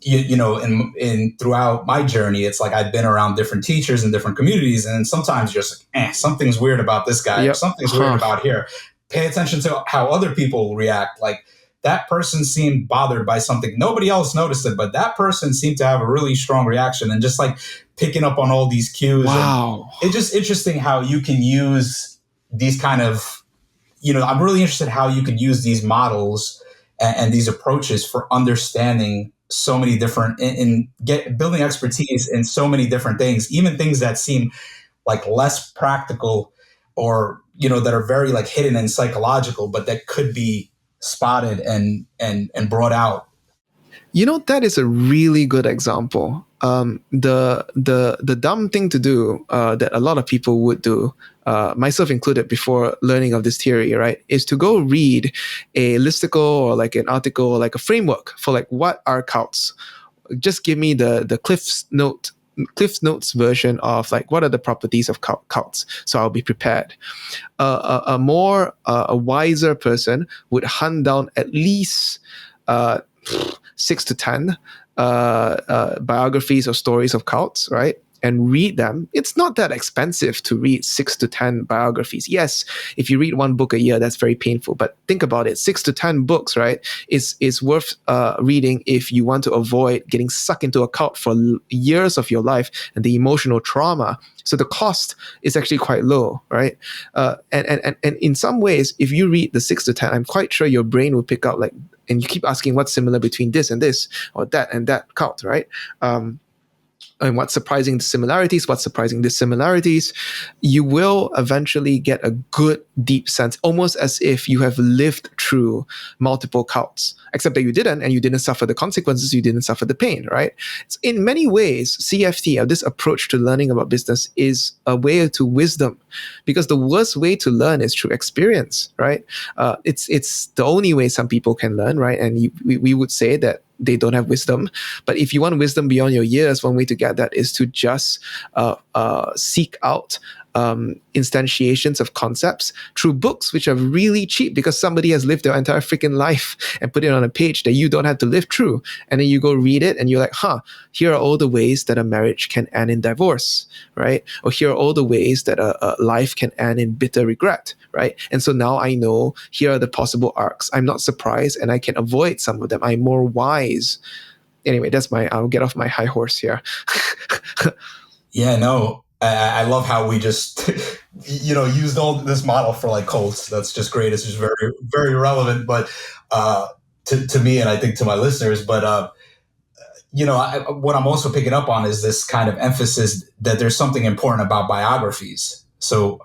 in throughout my journey, it's like I've been around different teachers in different communities. And sometimes you're just like, something's weird about this guy. Or something's weird about here. Pay attention to how other people react. Like, that person seemed bothered by something. Nobody else noticed it, but that person seemed to have a really strong reaction, and just like picking up on all these cues. Wow. And it's just interesting how you can use these kind of, I'm really interested how you can use these models and these approaches for understanding so many different, building expertise in so many different things, even things that seem like less practical or, that are very like hidden and psychological, but that could be spotted and brought out. That is a really good example. The dumb thing to do that a lot of people would do, myself included, before learning of this theory, right, is to go read a listicle or like an article or like a framework for like what are cults. Just give me the Cliff's Notes version of like what are the properties of cults, so I'll be prepared. A wiser person would hunt down at least 6 to 10 biographies or stories of cults, right? And read them. It's not that expensive to read 6 to 10 biographies. Yes, if you read one book a year, that's very painful. But think about it: 6 to 10 books, right? Is worth reading if you want to avoid getting sucked into a cult for years of your life and the emotional trauma. So the cost is actually quite low, right? And in some ways, if you read the 6 to 10, I'm quite sure your brain will pick out like, and you keep asking what's similar between this and this, or that and that cult, right? And what's surprising similarities, what's surprising dissimilarities, you will eventually get a good deep sense, almost as if you have lived through multiple cults, except that you didn't, and you didn't suffer the consequences, you didn't suffer the pain, right? So in many ways, CFT, this approach to learning about business, is a way to wisdom, because the worst way to learn is through experience, right? It's the only way some people can learn, right? And we would say that they don't have wisdom. But if you want wisdom beyond your years, one way to get that is to just seek out instantiations of concepts through books, which are really cheap because somebody has lived their entire freaking life and put it on a page that you don't have to live through. And then you go read it and you're like, here are all the ways that a marriage can end in divorce, right? Or here are all the ways that a life can end in bitter regret, right? And so now I know here are the possible arcs. I'm not surprised and I can avoid some of them. I'm more wise. Anyway, I'll get off my high horse here. Yeah, no. I love how we just, used all this model for like cults. That's just great. It's just very, very relevant, but to me, and I think to my listeners. But what I'm also picking up on is this kind of emphasis that there's something important about biographies. So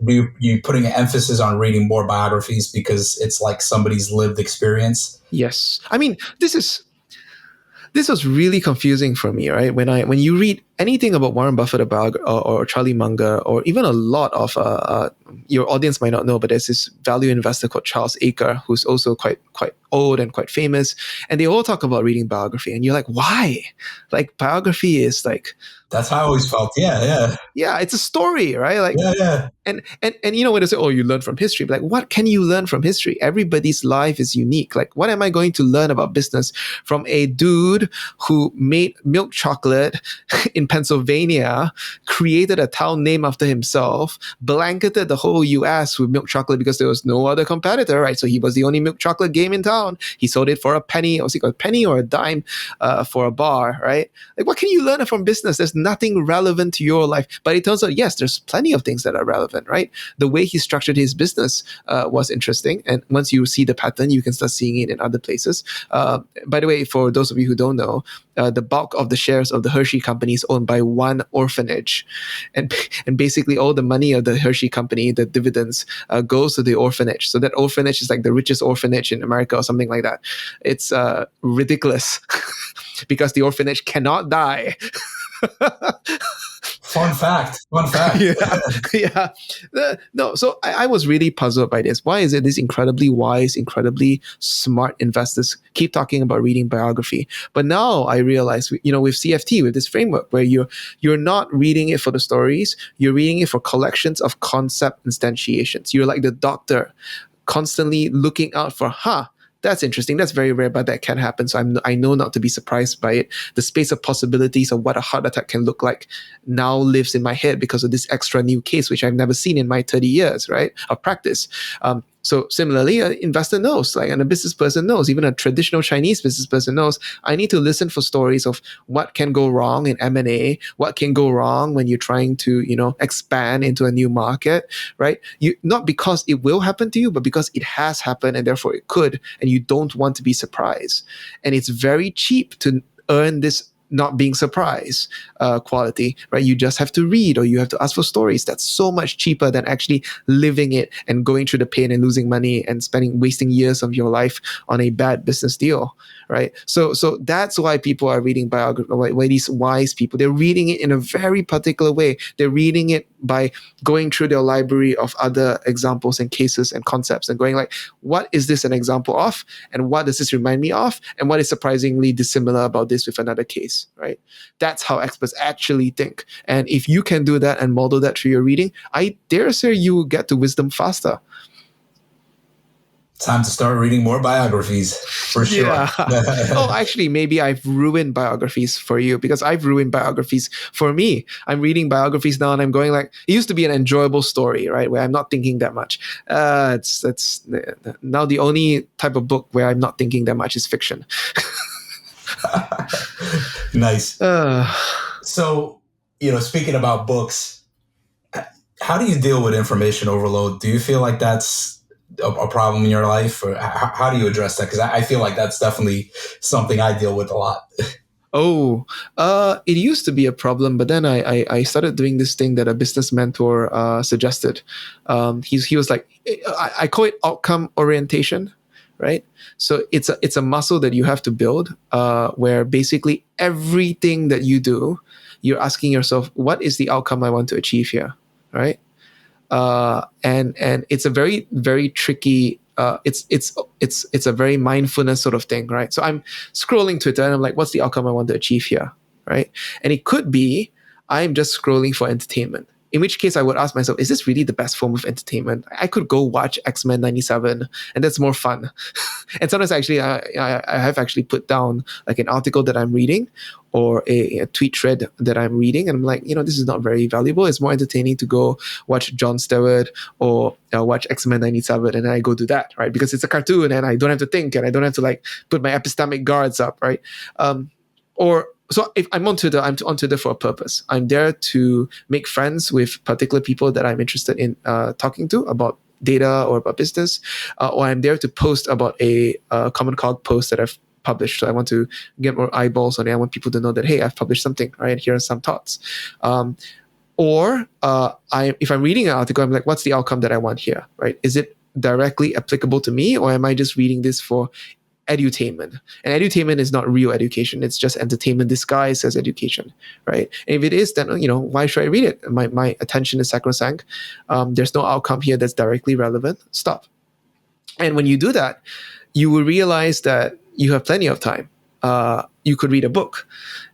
you putting an emphasis on reading more biographies because it's like somebody's lived experience. Yes, I mean this was really confusing for me, right? When you read anything about Warren Buffett or Charlie Munger, or even a lot of your audience might not know, but there's this value investor called Charles Aker, who's also quite old and quite famous, and they all talk about reading biography, and you're like, why? Like, biography is like, that's how I always felt. Yeah, it's a story, right? Like, yeah. And when they say, you learn from history, but like, what can you learn from history? Everybody's life is unique. Like, what am I going to learn about business from a dude who made milk chocolate in in Pennsylvania created a town name after himself, blanketed the whole US with milk chocolate because there was no other competitor, right? So he was the only milk chocolate game in town. He sold it for a penny, or a penny or a dime for a bar, right? Like, what can you learn from business? There's nothing relevant to your life. But it turns out, yes, there's plenty of things that are relevant, right? The way he structured his business was interesting. And once you see the pattern, you can start seeing it in other places. By the way, for those of you who don't know, the bulk of the shares of the Hershey company is owned by one orphanage. And basically all the money of the Hershey company, the dividends, goes to the orphanage. So that orphanage is like the richest orphanage in America or something like that. It's ridiculous because the orphanage cannot die. Fun fact. Yeah. No, so I was really puzzled by this. Why is it these incredibly wise, incredibly smart investors keep talking about reading biography? But now I realize, with CFT, with this framework where you're not reading it for the stories, you're reading it for collections of concept instantiations. You're like the doctor constantly looking out for, that's interesting. That's very rare, but that can happen. So I know not to be surprised by it. The space of possibilities of what a heart attack can look like now lives in my head because of this extra new case, which I've never seen in my 30 years, right, of practice. So similarly, an investor knows, and a business person knows, even a traditional Chinese business person knows, I need to listen for stories of what can go wrong in M&A, what can go wrong when you're trying to, expand into a new market, right? Not because it will happen to you, but because it has happened and therefore it could, and you don't want to be surprised. And it's very cheap to earn this not being surprised quality, right? You just have to read or you have to ask for stories. That's so much cheaper than actually living it and going through the pain and losing money and wasting years of your life on a bad business deal, right? So that's why people are reading biography, why these wise people, they're reading it in a very particular way. They're reading it by going through their library of other examples and cases and concepts and going like, what is this an example of? And what does this remind me of? And what is surprisingly dissimilar about this with another case, right? That's how experts actually think. And if you can do that and model that through your reading, I dare say you will get to wisdom faster. Time to start reading more biographies, for sure. Yeah. Oh, actually, maybe I've ruined biographies for you because I've ruined biographies for me. I'm reading biographies now and I'm going like, it used to be an enjoyable story, right? Where I'm not thinking that much. It's now the only type of book where I'm not thinking that much is fiction. Nice. So, speaking about books, how do you deal with information overload? Do you feel like that's a problem in your life, or how do you address that? Because I feel like that's definitely something I deal with a lot. It used to be a problem, but then I started doing this thing that a business mentor suggested. He was like, I call it outcome orientation, right? So it's a muscle that you have to build, where basically everything that you do, you're asking yourself, what is the outcome I want to achieve here, right? And it's a very, very tricky. It's a very mindfulness sort of thing, right? So I'm scrolling Twitter and I'm like, what's the outcome I want to achieve here, right? And it could be I'm just scrolling for entertainment. In which case I would ask myself, is this really the best form of entertainment? I could go watch X-Men 97 and that's more fun. And sometimes actually I have actually put down like an article that I'm reading or a tweet thread that I'm reading. And I'm like, this is not very valuable. It's more entertaining to go watch Jon Stewart or watch X-Men 97 and then I go do that, right? Because it's a cartoon and I don't have to think and I don't have to like put my epistemic guards up, right? So if I'm on Twitter, I'm on Twitter for a purpose. I'm there to make friends with particular people that I'm interested in talking to about data or about business, or I'm there to post about a Commoncog post that I've published. So I want to get more eyeballs on it. I want people to know that, hey, I've published something, right? Here are some thoughts. If I'm reading an article, I'm like, what's the outcome that I want here, right? Is it directly applicable to me, or am I just reading this for edutainment? And edutainment is not real education. It's just entertainment disguised as education, right? And if it is, then, why should I read it? My attention is sacrosanct. There's no outcome here that's directly relevant. Stop. And when you do that, you will realize that you have plenty of time. You could read a book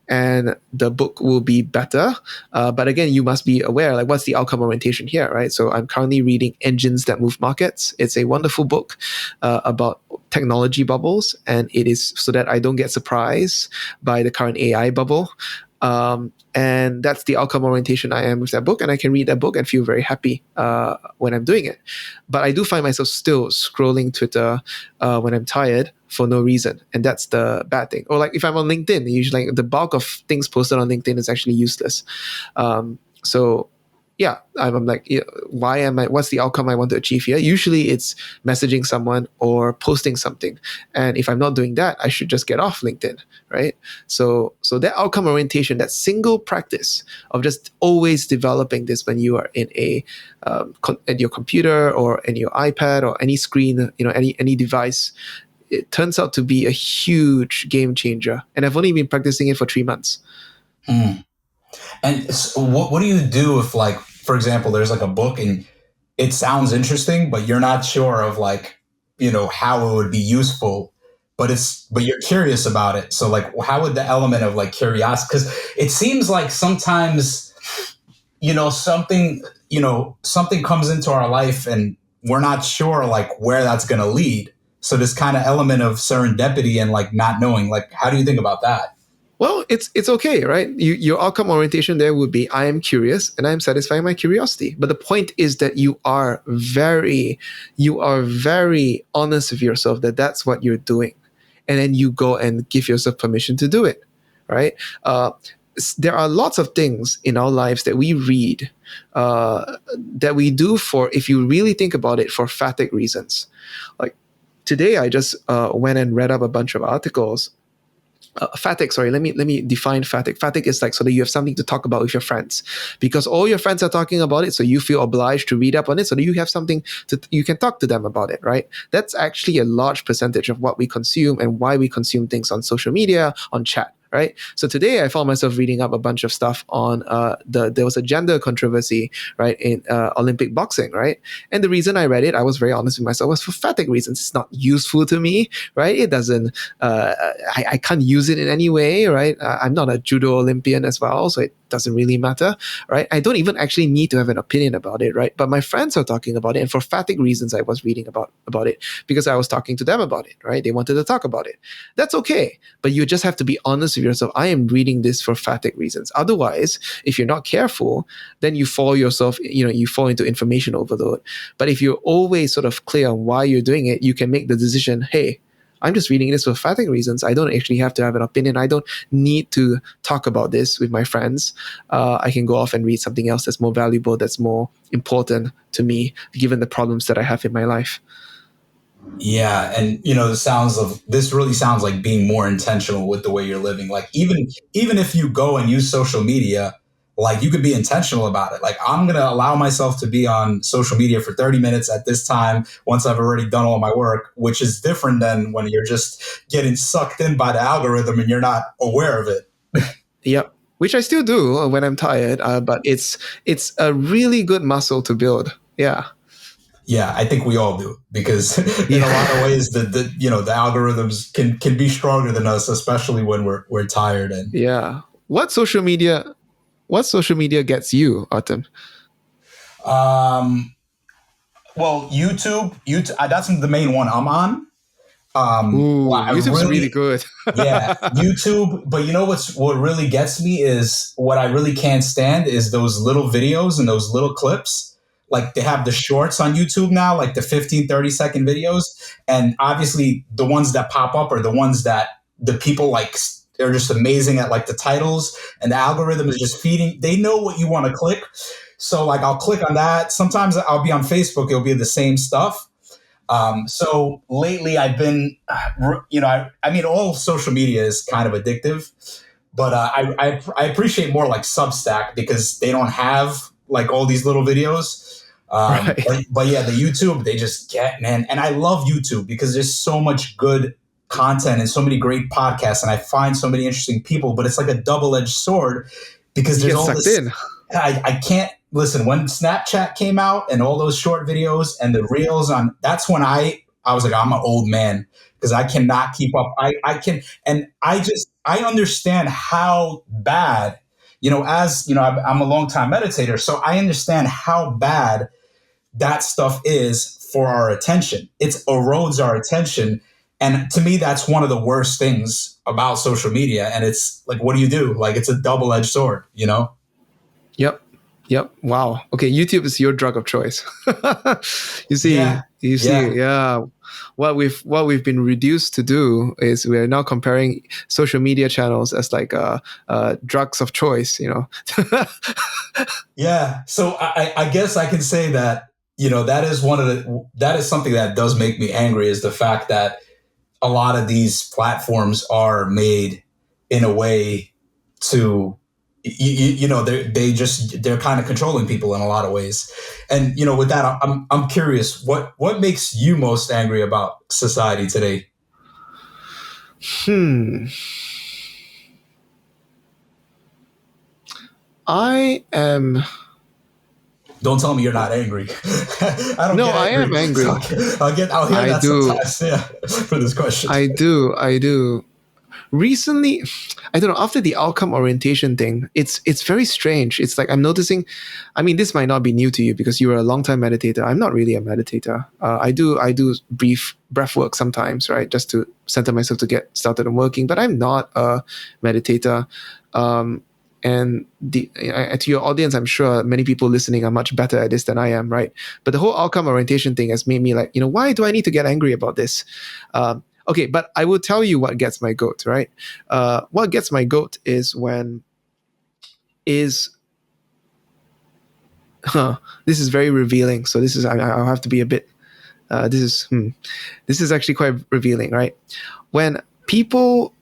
and the book will be better. But again, you must be aware, like, what's the outcome orientation here, right? So I'm currently reading Engines That Move Markets. It's a wonderful book about technology bubbles. And it is so that I don't get surprised by the current AI bubble. And that's the outcome orientation I am with that book. And I can read that book and feel very happy when I'm doing it. But I do find myself still scrolling Twitter when I'm tired for no reason. And that's the bad thing. Or like if I'm on LinkedIn, usually like the bulk of things posted on LinkedIn is actually useless. So yeah, I'm like, why am I? What's the outcome I want to achieve here? Usually, it's messaging someone or posting something, and if I'm not doing that, I should just get off LinkedIn, right? So that outcome orientation, that single practice of just always developing this when you are in at your computer or in your iPad or any screen, any device, it turns out to be a huge game changer. And I've only been practicing it for 3 months. And so what do you do if, like, for example, there's like a book and it sounds interesting, but you're not sure of, like, how it would be useful, but you're curious about it. So like, how would the element of like curiosity, because it seems like sometimes, something comes into our life and we're not sure like where that's going to lead. So this kind of element of serendipity and like not knowing, like, how do you think about that? Well, it's okay, right? Your outcome orientation there would be, I am curious and I'm satisfying my curiosity. But the point is that you are very honest with yourself that that's what you're doing, and then you go and give yourself permission to do it, right? There are lots of things in our lives that we read, that we do for, if you really think about it, for fatigue reasons. Like today, I just went and read up a bunch of articles. Fatigue, sorry, let me define fatigue. Fatigue is like so that you have something to talk about with your friends because all your friends are talking about it, so you feel obliged to read up on it so that you have something you can talk to them about it, right? That's actually a large percentage of what we consume and why we consume things on social media, on chat, right? So today I found myself reading up a bunch of stuff on there was a gender controversy, right, in Olympic boxing, right? And the reason I read it, I was very honest with myself, was for fatigue reasons. It's not useful to me, right? It doesn't, I can't use it in any way, right? I'm not a judo Olympian as well, so it doesn't really matter, right? I don't even actually need to have an opinion about it, right? But my friends are talking about it, and for fatigue reasons, I was reading about it because I was talking to them about it, right? They wanted to talk about it. That's okay, but you just have to be honest with yourself. I am reading this for fatigue reasons. Otherwise, if you're not careful, then you fall into information overload. But if you're always sort of clear on why you're doing it, you can make the decision, hey, I'm just reading this for fatigue reasons. I don't actually have to have an opinion. I don't need to talk about this with my friends. I can go off and read something else that's more valuable, that's more important to me, given the problems that I have in my life. Yeah, and this really sounds like being more intentional with the way you're living. Like even if you go and use social media, like you could be intentional about it. Like I'm gonna allow myself to be on social media for 30 minutes at this time once I've already done all my work, which is different than when you're just getting sucked in by the algorithm and you're not aware of it. Yep. Which I still do when I'm tired, but it's a really good muscle to build. Yeah. Yeah, I think we all do because in a lot of ways the algorithms can be stronger than us, especially when we're tired. And yeah, what social media gets you, Artem? Well, YouTube, that's the main one I'm on. Ooh, YouTube's really good. Yeah, YouTube. But what really gets me is what I really can't stand is those little videos and those little clips. Like they have the shorts on YouTube now, like the 15, 30-second videos. And obviously the ones that pop up are the ones that the people like, they're just amazing at like the titles, and the algorithm is just feeding. They know what you want to click. So like I'll click on that. Sometimes I'll be on Facebook. It'll be the same stuff. So lately I've been, I mean, all social media is kind of addictive, but I appreciate more like Substack because they don't have like all these little videos. Right. But yeah, the YouTube, they just get, man. And I love YouTube because there's so much good content and so many great podcasts. And I find so many interesting people, but it's like a double-edged sword because there's all this. I can't listen. When Snapchat came out and all those short videos and the reels on, that's when I was like, I'm an old man because I cannot keep up. I understand how bad, I'm a longtime meditator, so I understand how bad that stuff is for our attention. It erodes our attention. And to me, that's one of the worst things about social media. And it's like, what do you do? Like, it's a double-edged sword, you know? Yep. Yep. Wow. Okay. YouTube is your drug of choice. You see, Yeah. Yeah. yeah. What we've been reduced to do is we are now comparing social media channels as like drugs of choice. Yeah. So I guess I can say that, that is that is something that does make me angry, is the fact that a lot of these platforms are made in a way to, they're kind of controlling people in a lot of ways. And, with that, I'm curious, what makes you most angry about society today? Hmm. I am. Don't tell me you're not angry. I don't No, get I angry. am angry. I'll hear I that do. sometimes. Yeah, for this question. I do. I do. Recently, I don't know, after the outcome orientation thing, it's very strange. It's like I'm noticing, I mean, this might not be new to you because you were a long time meditator. I'm not really a meditator. I do brief breath work sometimes, right, just to center myself to get started on working, but I'm not a meditator. And to your audience, I'm sure many people listening are much better at this than I am, right? But the whole outcome orientation thing has made me like, why do I need to get angry about this? Okay, but I will tell you what gets my goat, right? What gets my goat is when is this is very revealing. So this is I'll have to be a bit. This is actually quite revealing, right? When people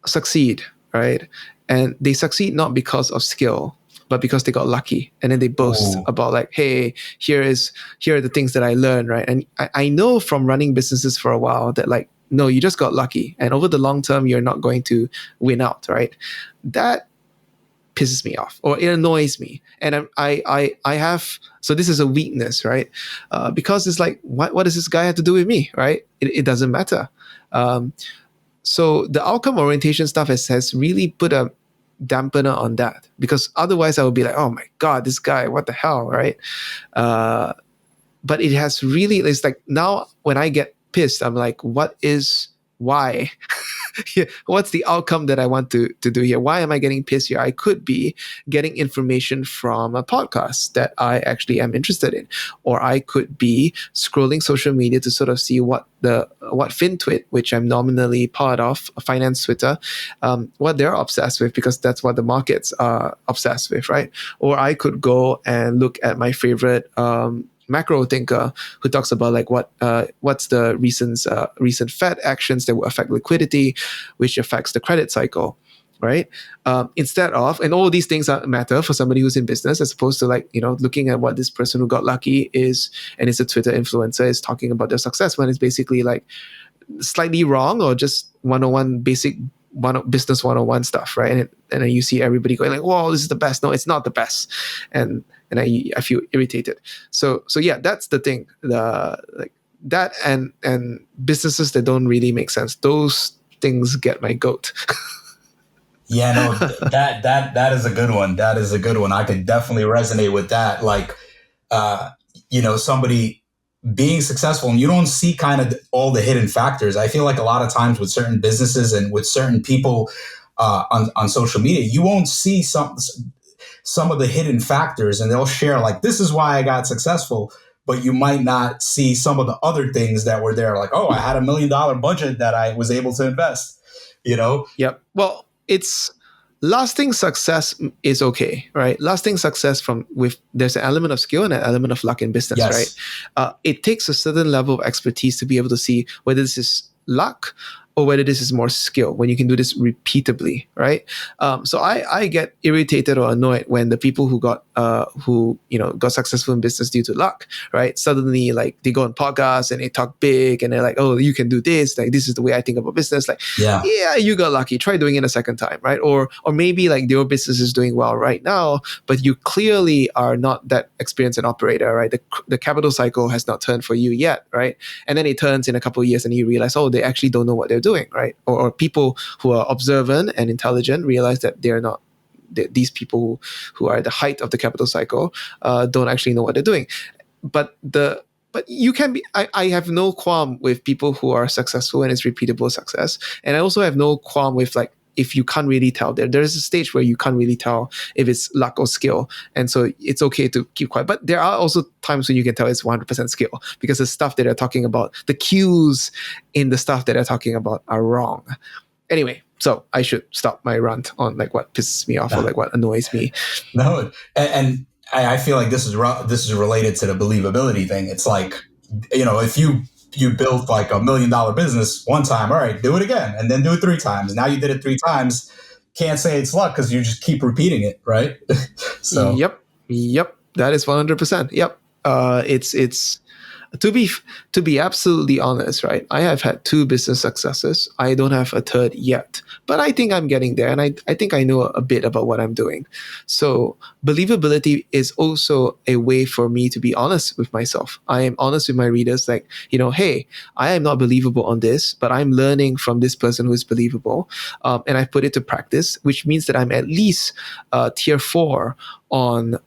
succeed, right, and they succeed not because of skill, but because they got lucky, and then they boast Ooh. about like, hey, here are the things that I learned, right? And I know from running businesses for a while that like, no, you just got lucky, and over the long term, you're not going to win out, right? That pisses me off, or it annoys me, and I have, so this is a weakness, right? Because it's like, what does this guy have to do with me, right? It doesn't matter. Um, so the outcome orientation stuff has really put a dampener on that, because otherwise I would be like, oh my god, this guy, what the hell, right? But it has really, it's like now when I get pissed, I'm like, why? What's the outcome that I want to do here? Why am I getting pissed here? I could be getting information from a podcast that I actually am interested in, or I could be scrolling social media to sort of see what FinTwit, which I'm nominally part of, finance Twitter, what they're obsessed with, because that's what the markets are obsessed with, right? Or I could go and look at my favorite macro thinker who talks about like what's the recent Fed actions that will affect liquidity, which affects the credit cycle, right? Instead of, and all these things matter for somebody who's in business, as opposed to like, looking at what this person who got lucky is, and it's a Twitter influencer, is talking about their success, when it's basically like slightly wrong, or just 101 basic business 101 stuff, right? And then you see everybody going like, "Whoa, this is the best." No, it's not the best, and I feel irritated. So yeah, that's the thing. Like that, and businesses that don't really make sense. Those things get my goat. Yeah, no, that is a good one. That is a good one. I could definitely resonate with that. Like, somebody being successful, and you don't see kind of all the hidden factors. I feel like a lot of times with certain businesses and with certain people on social media, you won't see some of the hidden factors, and they'll share like, this is why I got successful, but you might not see some of the other things that were there. Like, oh, I had $1 million budget that I was able to invest, Yep. Well, it's lasting success is okay, right? Lasting success there's an element of skill and an element of luck in business, Yes. right? It takes a certain level of expertise to be able to see whether this is luck or whether this is more skill, when you can do this repeatably, right? So I get irritated or annoyed when the people who got successful in business due to luck, right? Suddenly, like, they go on podcasts and they talk big and they're like, oh, you can do this. Like, this is the way I think about business. Like, yeah, you got lucky. Try doing it a second time, right? Or maybe like your business is doing well right now, but you clearly are not that experienced an operator, right? The capital cycle has not turned for you yet, right? And then it turns in a couple of years and you realize, oh, they actually don't know what they're doing, right? Or people who are observant and intelligent realize that they're not, these people who are at the height of the capital cycle don't actually know what they're doing. But but you can be. I have no qualm with people who are successful and it's repeatable success, and I also have no qualm with like if you can't really tell. There's a stage where you can't really tell if it's luck or skill, and so it's okay to keep quiet. But there are also times when you can tell it's 100% skill because the stuff that they're talking about, the cues in the stuff that they're talking about are wrong. Anyway, so I should stop my rant on like what pisses me off or like what annoys me. No, and I feel like this is related to the believability thing. It's like, if you build like $1 million business one time, all right, do it again, and then do it 3 times. Now you did it 3 times. Can't say it's luck because you just keep repeating it, right? So Yep, that is 100%. Yep. It's to be absolutely honest, right? I have had 2 business successes. I don't have a third yet, but I think I'm getting there, and I think I know a bit about what I'm doing. So believability is also a way for me to be honest with myself. I am honest with my readers, like, hey, I am not believable on this, but I'm learning from this person who is believable, and I put it to practice, which means that I'm at least tier 4 on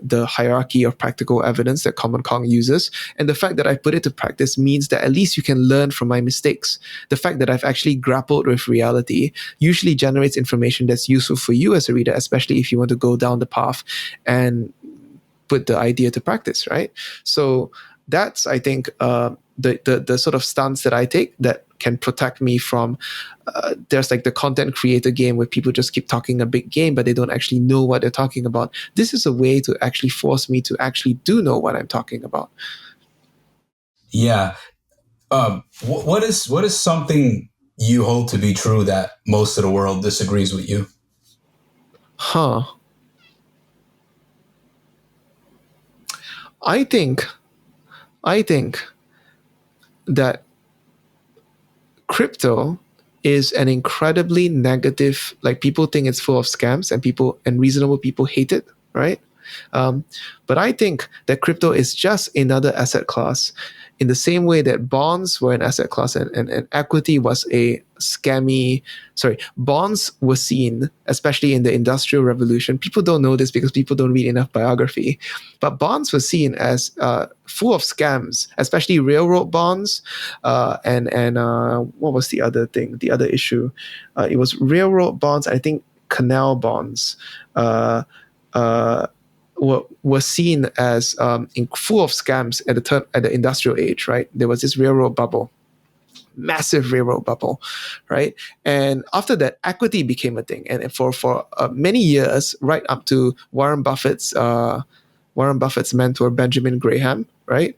the hierarchy of practical evidence that Commoncog uses. And the fact that I put it to practice means that at least you can learn from my mistakes. The fact that I've actually grappled with reality usually generates information that's useful for you as a reader, especially if you want to go down the path and put the idea to practice, right? So that's, I think, the sort of stance that I take that can protect me from there's like the content creator game where people just keep talking a big game but they don't actually know what they're talking about. This is a way to actually force me to actually do know what I'm talking about. yeah, what is something you hold to be true that most of the world disagrees with you? Huh. I think that crypto is an incredibly negative, like people think it's full of scams and reasonable people hate it, right? But I think that crypto is just another asset class in the same way that bonds were an asset class and equity was a scammy. Sorry, bonds were seen, especially in the Industrial Revolution. People don't know this because people don't read enough biography. But bonds were seen as full of scams, especially railroad bonds. And what was the other thing? The other issue? It was railroad bonds. I think canal bonds. Were seen as full of scams at the industrial age, right? There was this railroad bubble, massive railroad bubble, right? And after that, equity became a thing, and for many years, right up to Warren Buffett's mentor Benjamin Graham, right?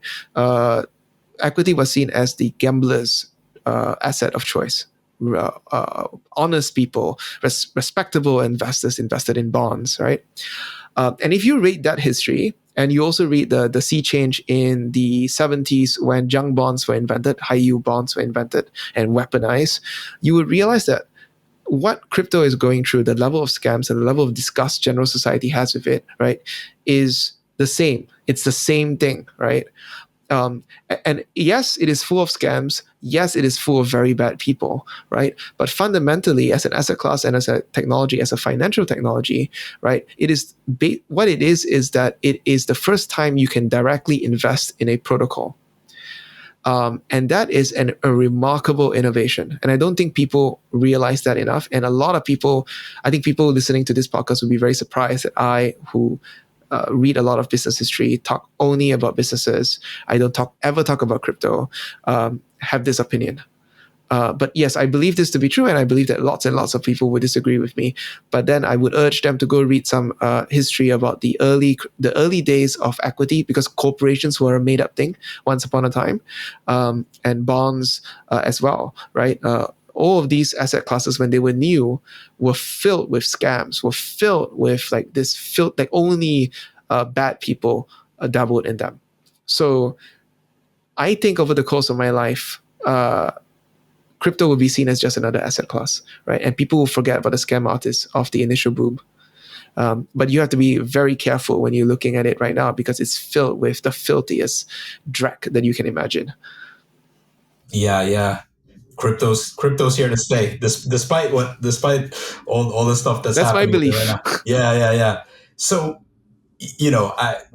Equity was seen as the gambler's asset of choice. Honest people, respectable investors invested in bonds, right? And if you read that history, and you also read the sea change in the 70s when junk bonds were invented, high yield bonds were invented and weaponized, you would realize that what crypto is going through, the level of scams and the level of disgust general society has with it, right, is the same. It's the same thing, right? And yes, it is full of scams. Yes, it is full of very bad people, right? But fundamentally, as an asset class and as a technology, as a financial technology, right, what it is that it is the first time you can directly invest in a protocol. And that is a remarkable innovation. And I don't think people realize that enough. And a lot of people, I think people listening to this podcast would be very surprised that I, who read a lot of business history, talk only about businesses, I don't ever talk about crypto, have this opinion. But yes, I believe this to be true, and I believe that lots and lots of people would disagree with me. But then I would urge them to go read some history about the early days of equity, because corporations were a made-up thing once upon a time, and bonds as well, right? All of these asset classes, when they were new, were filled with scams, were filled with like only bad people dabbled in them. So I think over the course of my life, crypto will be seen as just another asset class, right? And people will forget about the scam artists of the initial boom. But you have to be very careful when you're looking at it right now, because it's filled with the filthiest dreck that you can imagine. Yeah. Crypto's here to stay, despite all the stuff that's That's my happening with it right belief. now. Yeah. So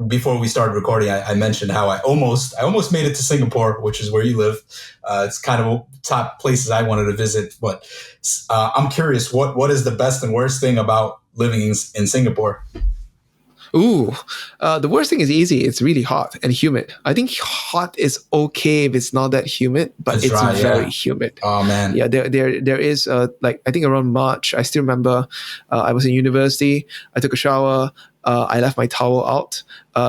before we started recording, I mentioned how I almost made it to Singapore, which is where you live. It's kind of top places I wanted to visit. But I'm curious, what is the best and worst thing about living in Singapore? Ooh, the worst thing is easy. It's really hot and humid. I think hot is okay if it's not that humid, but it's dry, very humid. Oh man. Yeah, there is like I think around March. I still remember I was in university. I took a shower. I left my towel out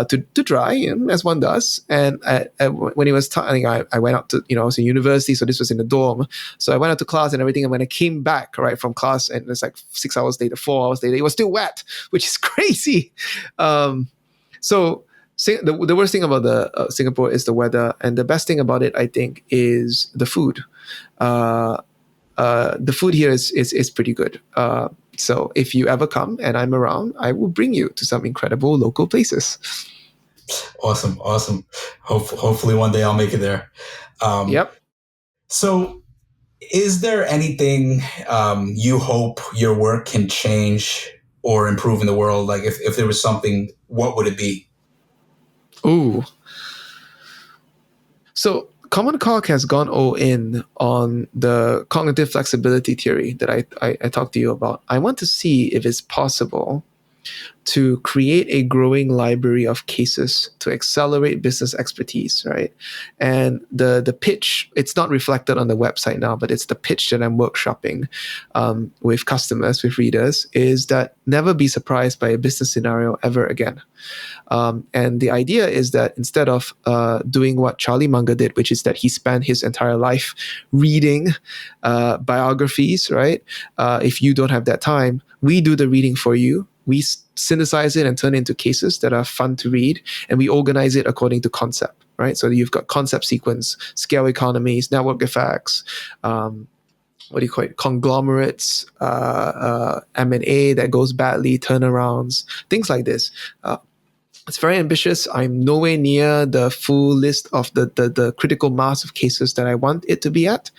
to dry, as one does. And when it was time, I went out to, I was in university, so this was in the dorm. So I went out to class and everything. And when I came back, right, from class, and it's like 6 hours later, 4 hours later, it was still wet, which is crazy. So the worst thing about Singapore is the weather, and the best thing about it, I think, is the food. The food here is pretty good. So if you ever come and I'm around, I will bring you to some incredible local places. Awesome. Hopefully one day I'll make it there. Yep. So is there anything you hope your work can change or improve in the world? Like if there was something, what would it be? Ooh. So Commoncog has gone all in on the cognitive flexibility theory that I talked to you about. I want to see if it's possible to create a growing library of cases to accelerate business expertise, right? And the pitch, it's not reflected on the website now, but it's the pitch that I'm workshopping with customers, with readers, is that never be surprised by a business scenario ever again. And the idea is that instead of doing what Charlie Munger did, which is that he spent his entire life reading biographies, right? If you don't have that time, we do the reading for you. We synthesize it and turn it into cases that are fun to read, and we organize it according to concept, right? So you've got concept sequence, scale economies, network effects, what do you call it? Conglomerates, M&A that goes badly, turnarounds, things like this. It's very ambitious. I'm nowhere near the full list of the critical mass of cases that I want it to be at.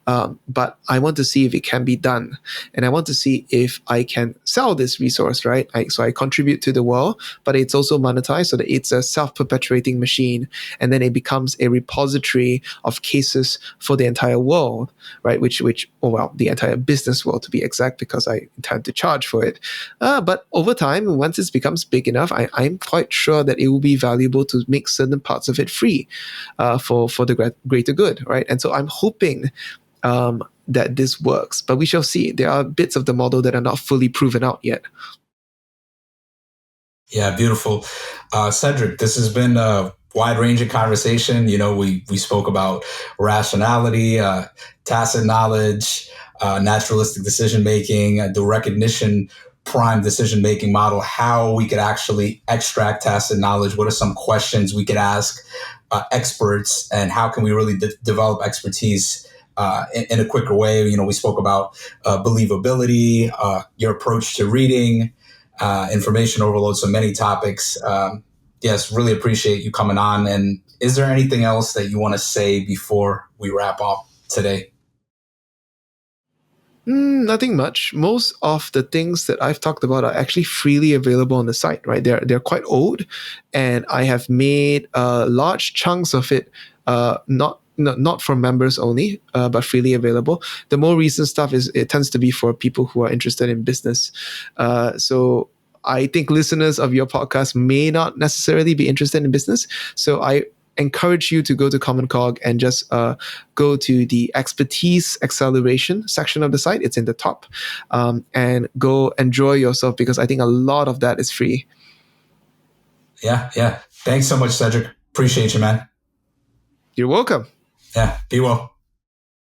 But I want to see if it can be done. And I want to see if I can sell this resource, right? So I contribute to the world, but it's also monetized so that it's a self-perpetuating machine. And then it becomes a repository of cases for the entire world, right? The entire business world to be exact, because I intend to charge for it. But over time, once it becomes big enough, I'm quite sure that it will be valuable to make certain parts of it free for the greater good, right? And so I'm hoping that this works, but we shall see. There are bits of the model that are not fully proven out yet. Yeah, beautiful. Cedric, this has been a wide-ranging conversation. We spoke about rationality, tacit knowledge, naturalistic decision-making, the recognition prime decision-making model, how we could actually extract tacit knowledge. What are some questions we could ask experts, and how can we really develop expertise in a quicker way? We spoke about believability, your approach to reading, information overload, so many topics. Yes, really appreciate you coming on. And is there anything else that you want to say before we wrap up today? Nothing much. Most of the things that I've talked about are actually freely available on the site, right? They're quite old, and I have made large chunks of it not for members only, but freely available. The more recent stuff it tends to be for people who are interested in business. So I think listeners of your podcast may not necessarily be interested in business. So I encourage you to go to Commoncog and just go to the expertise acceleration section of the site. It's in the top, and go enjoy yourself, because I think a lot of that is free. Yeah. Thanks so much, Cedric. Appreciate you, man. You're welcome. Yeah. Be well.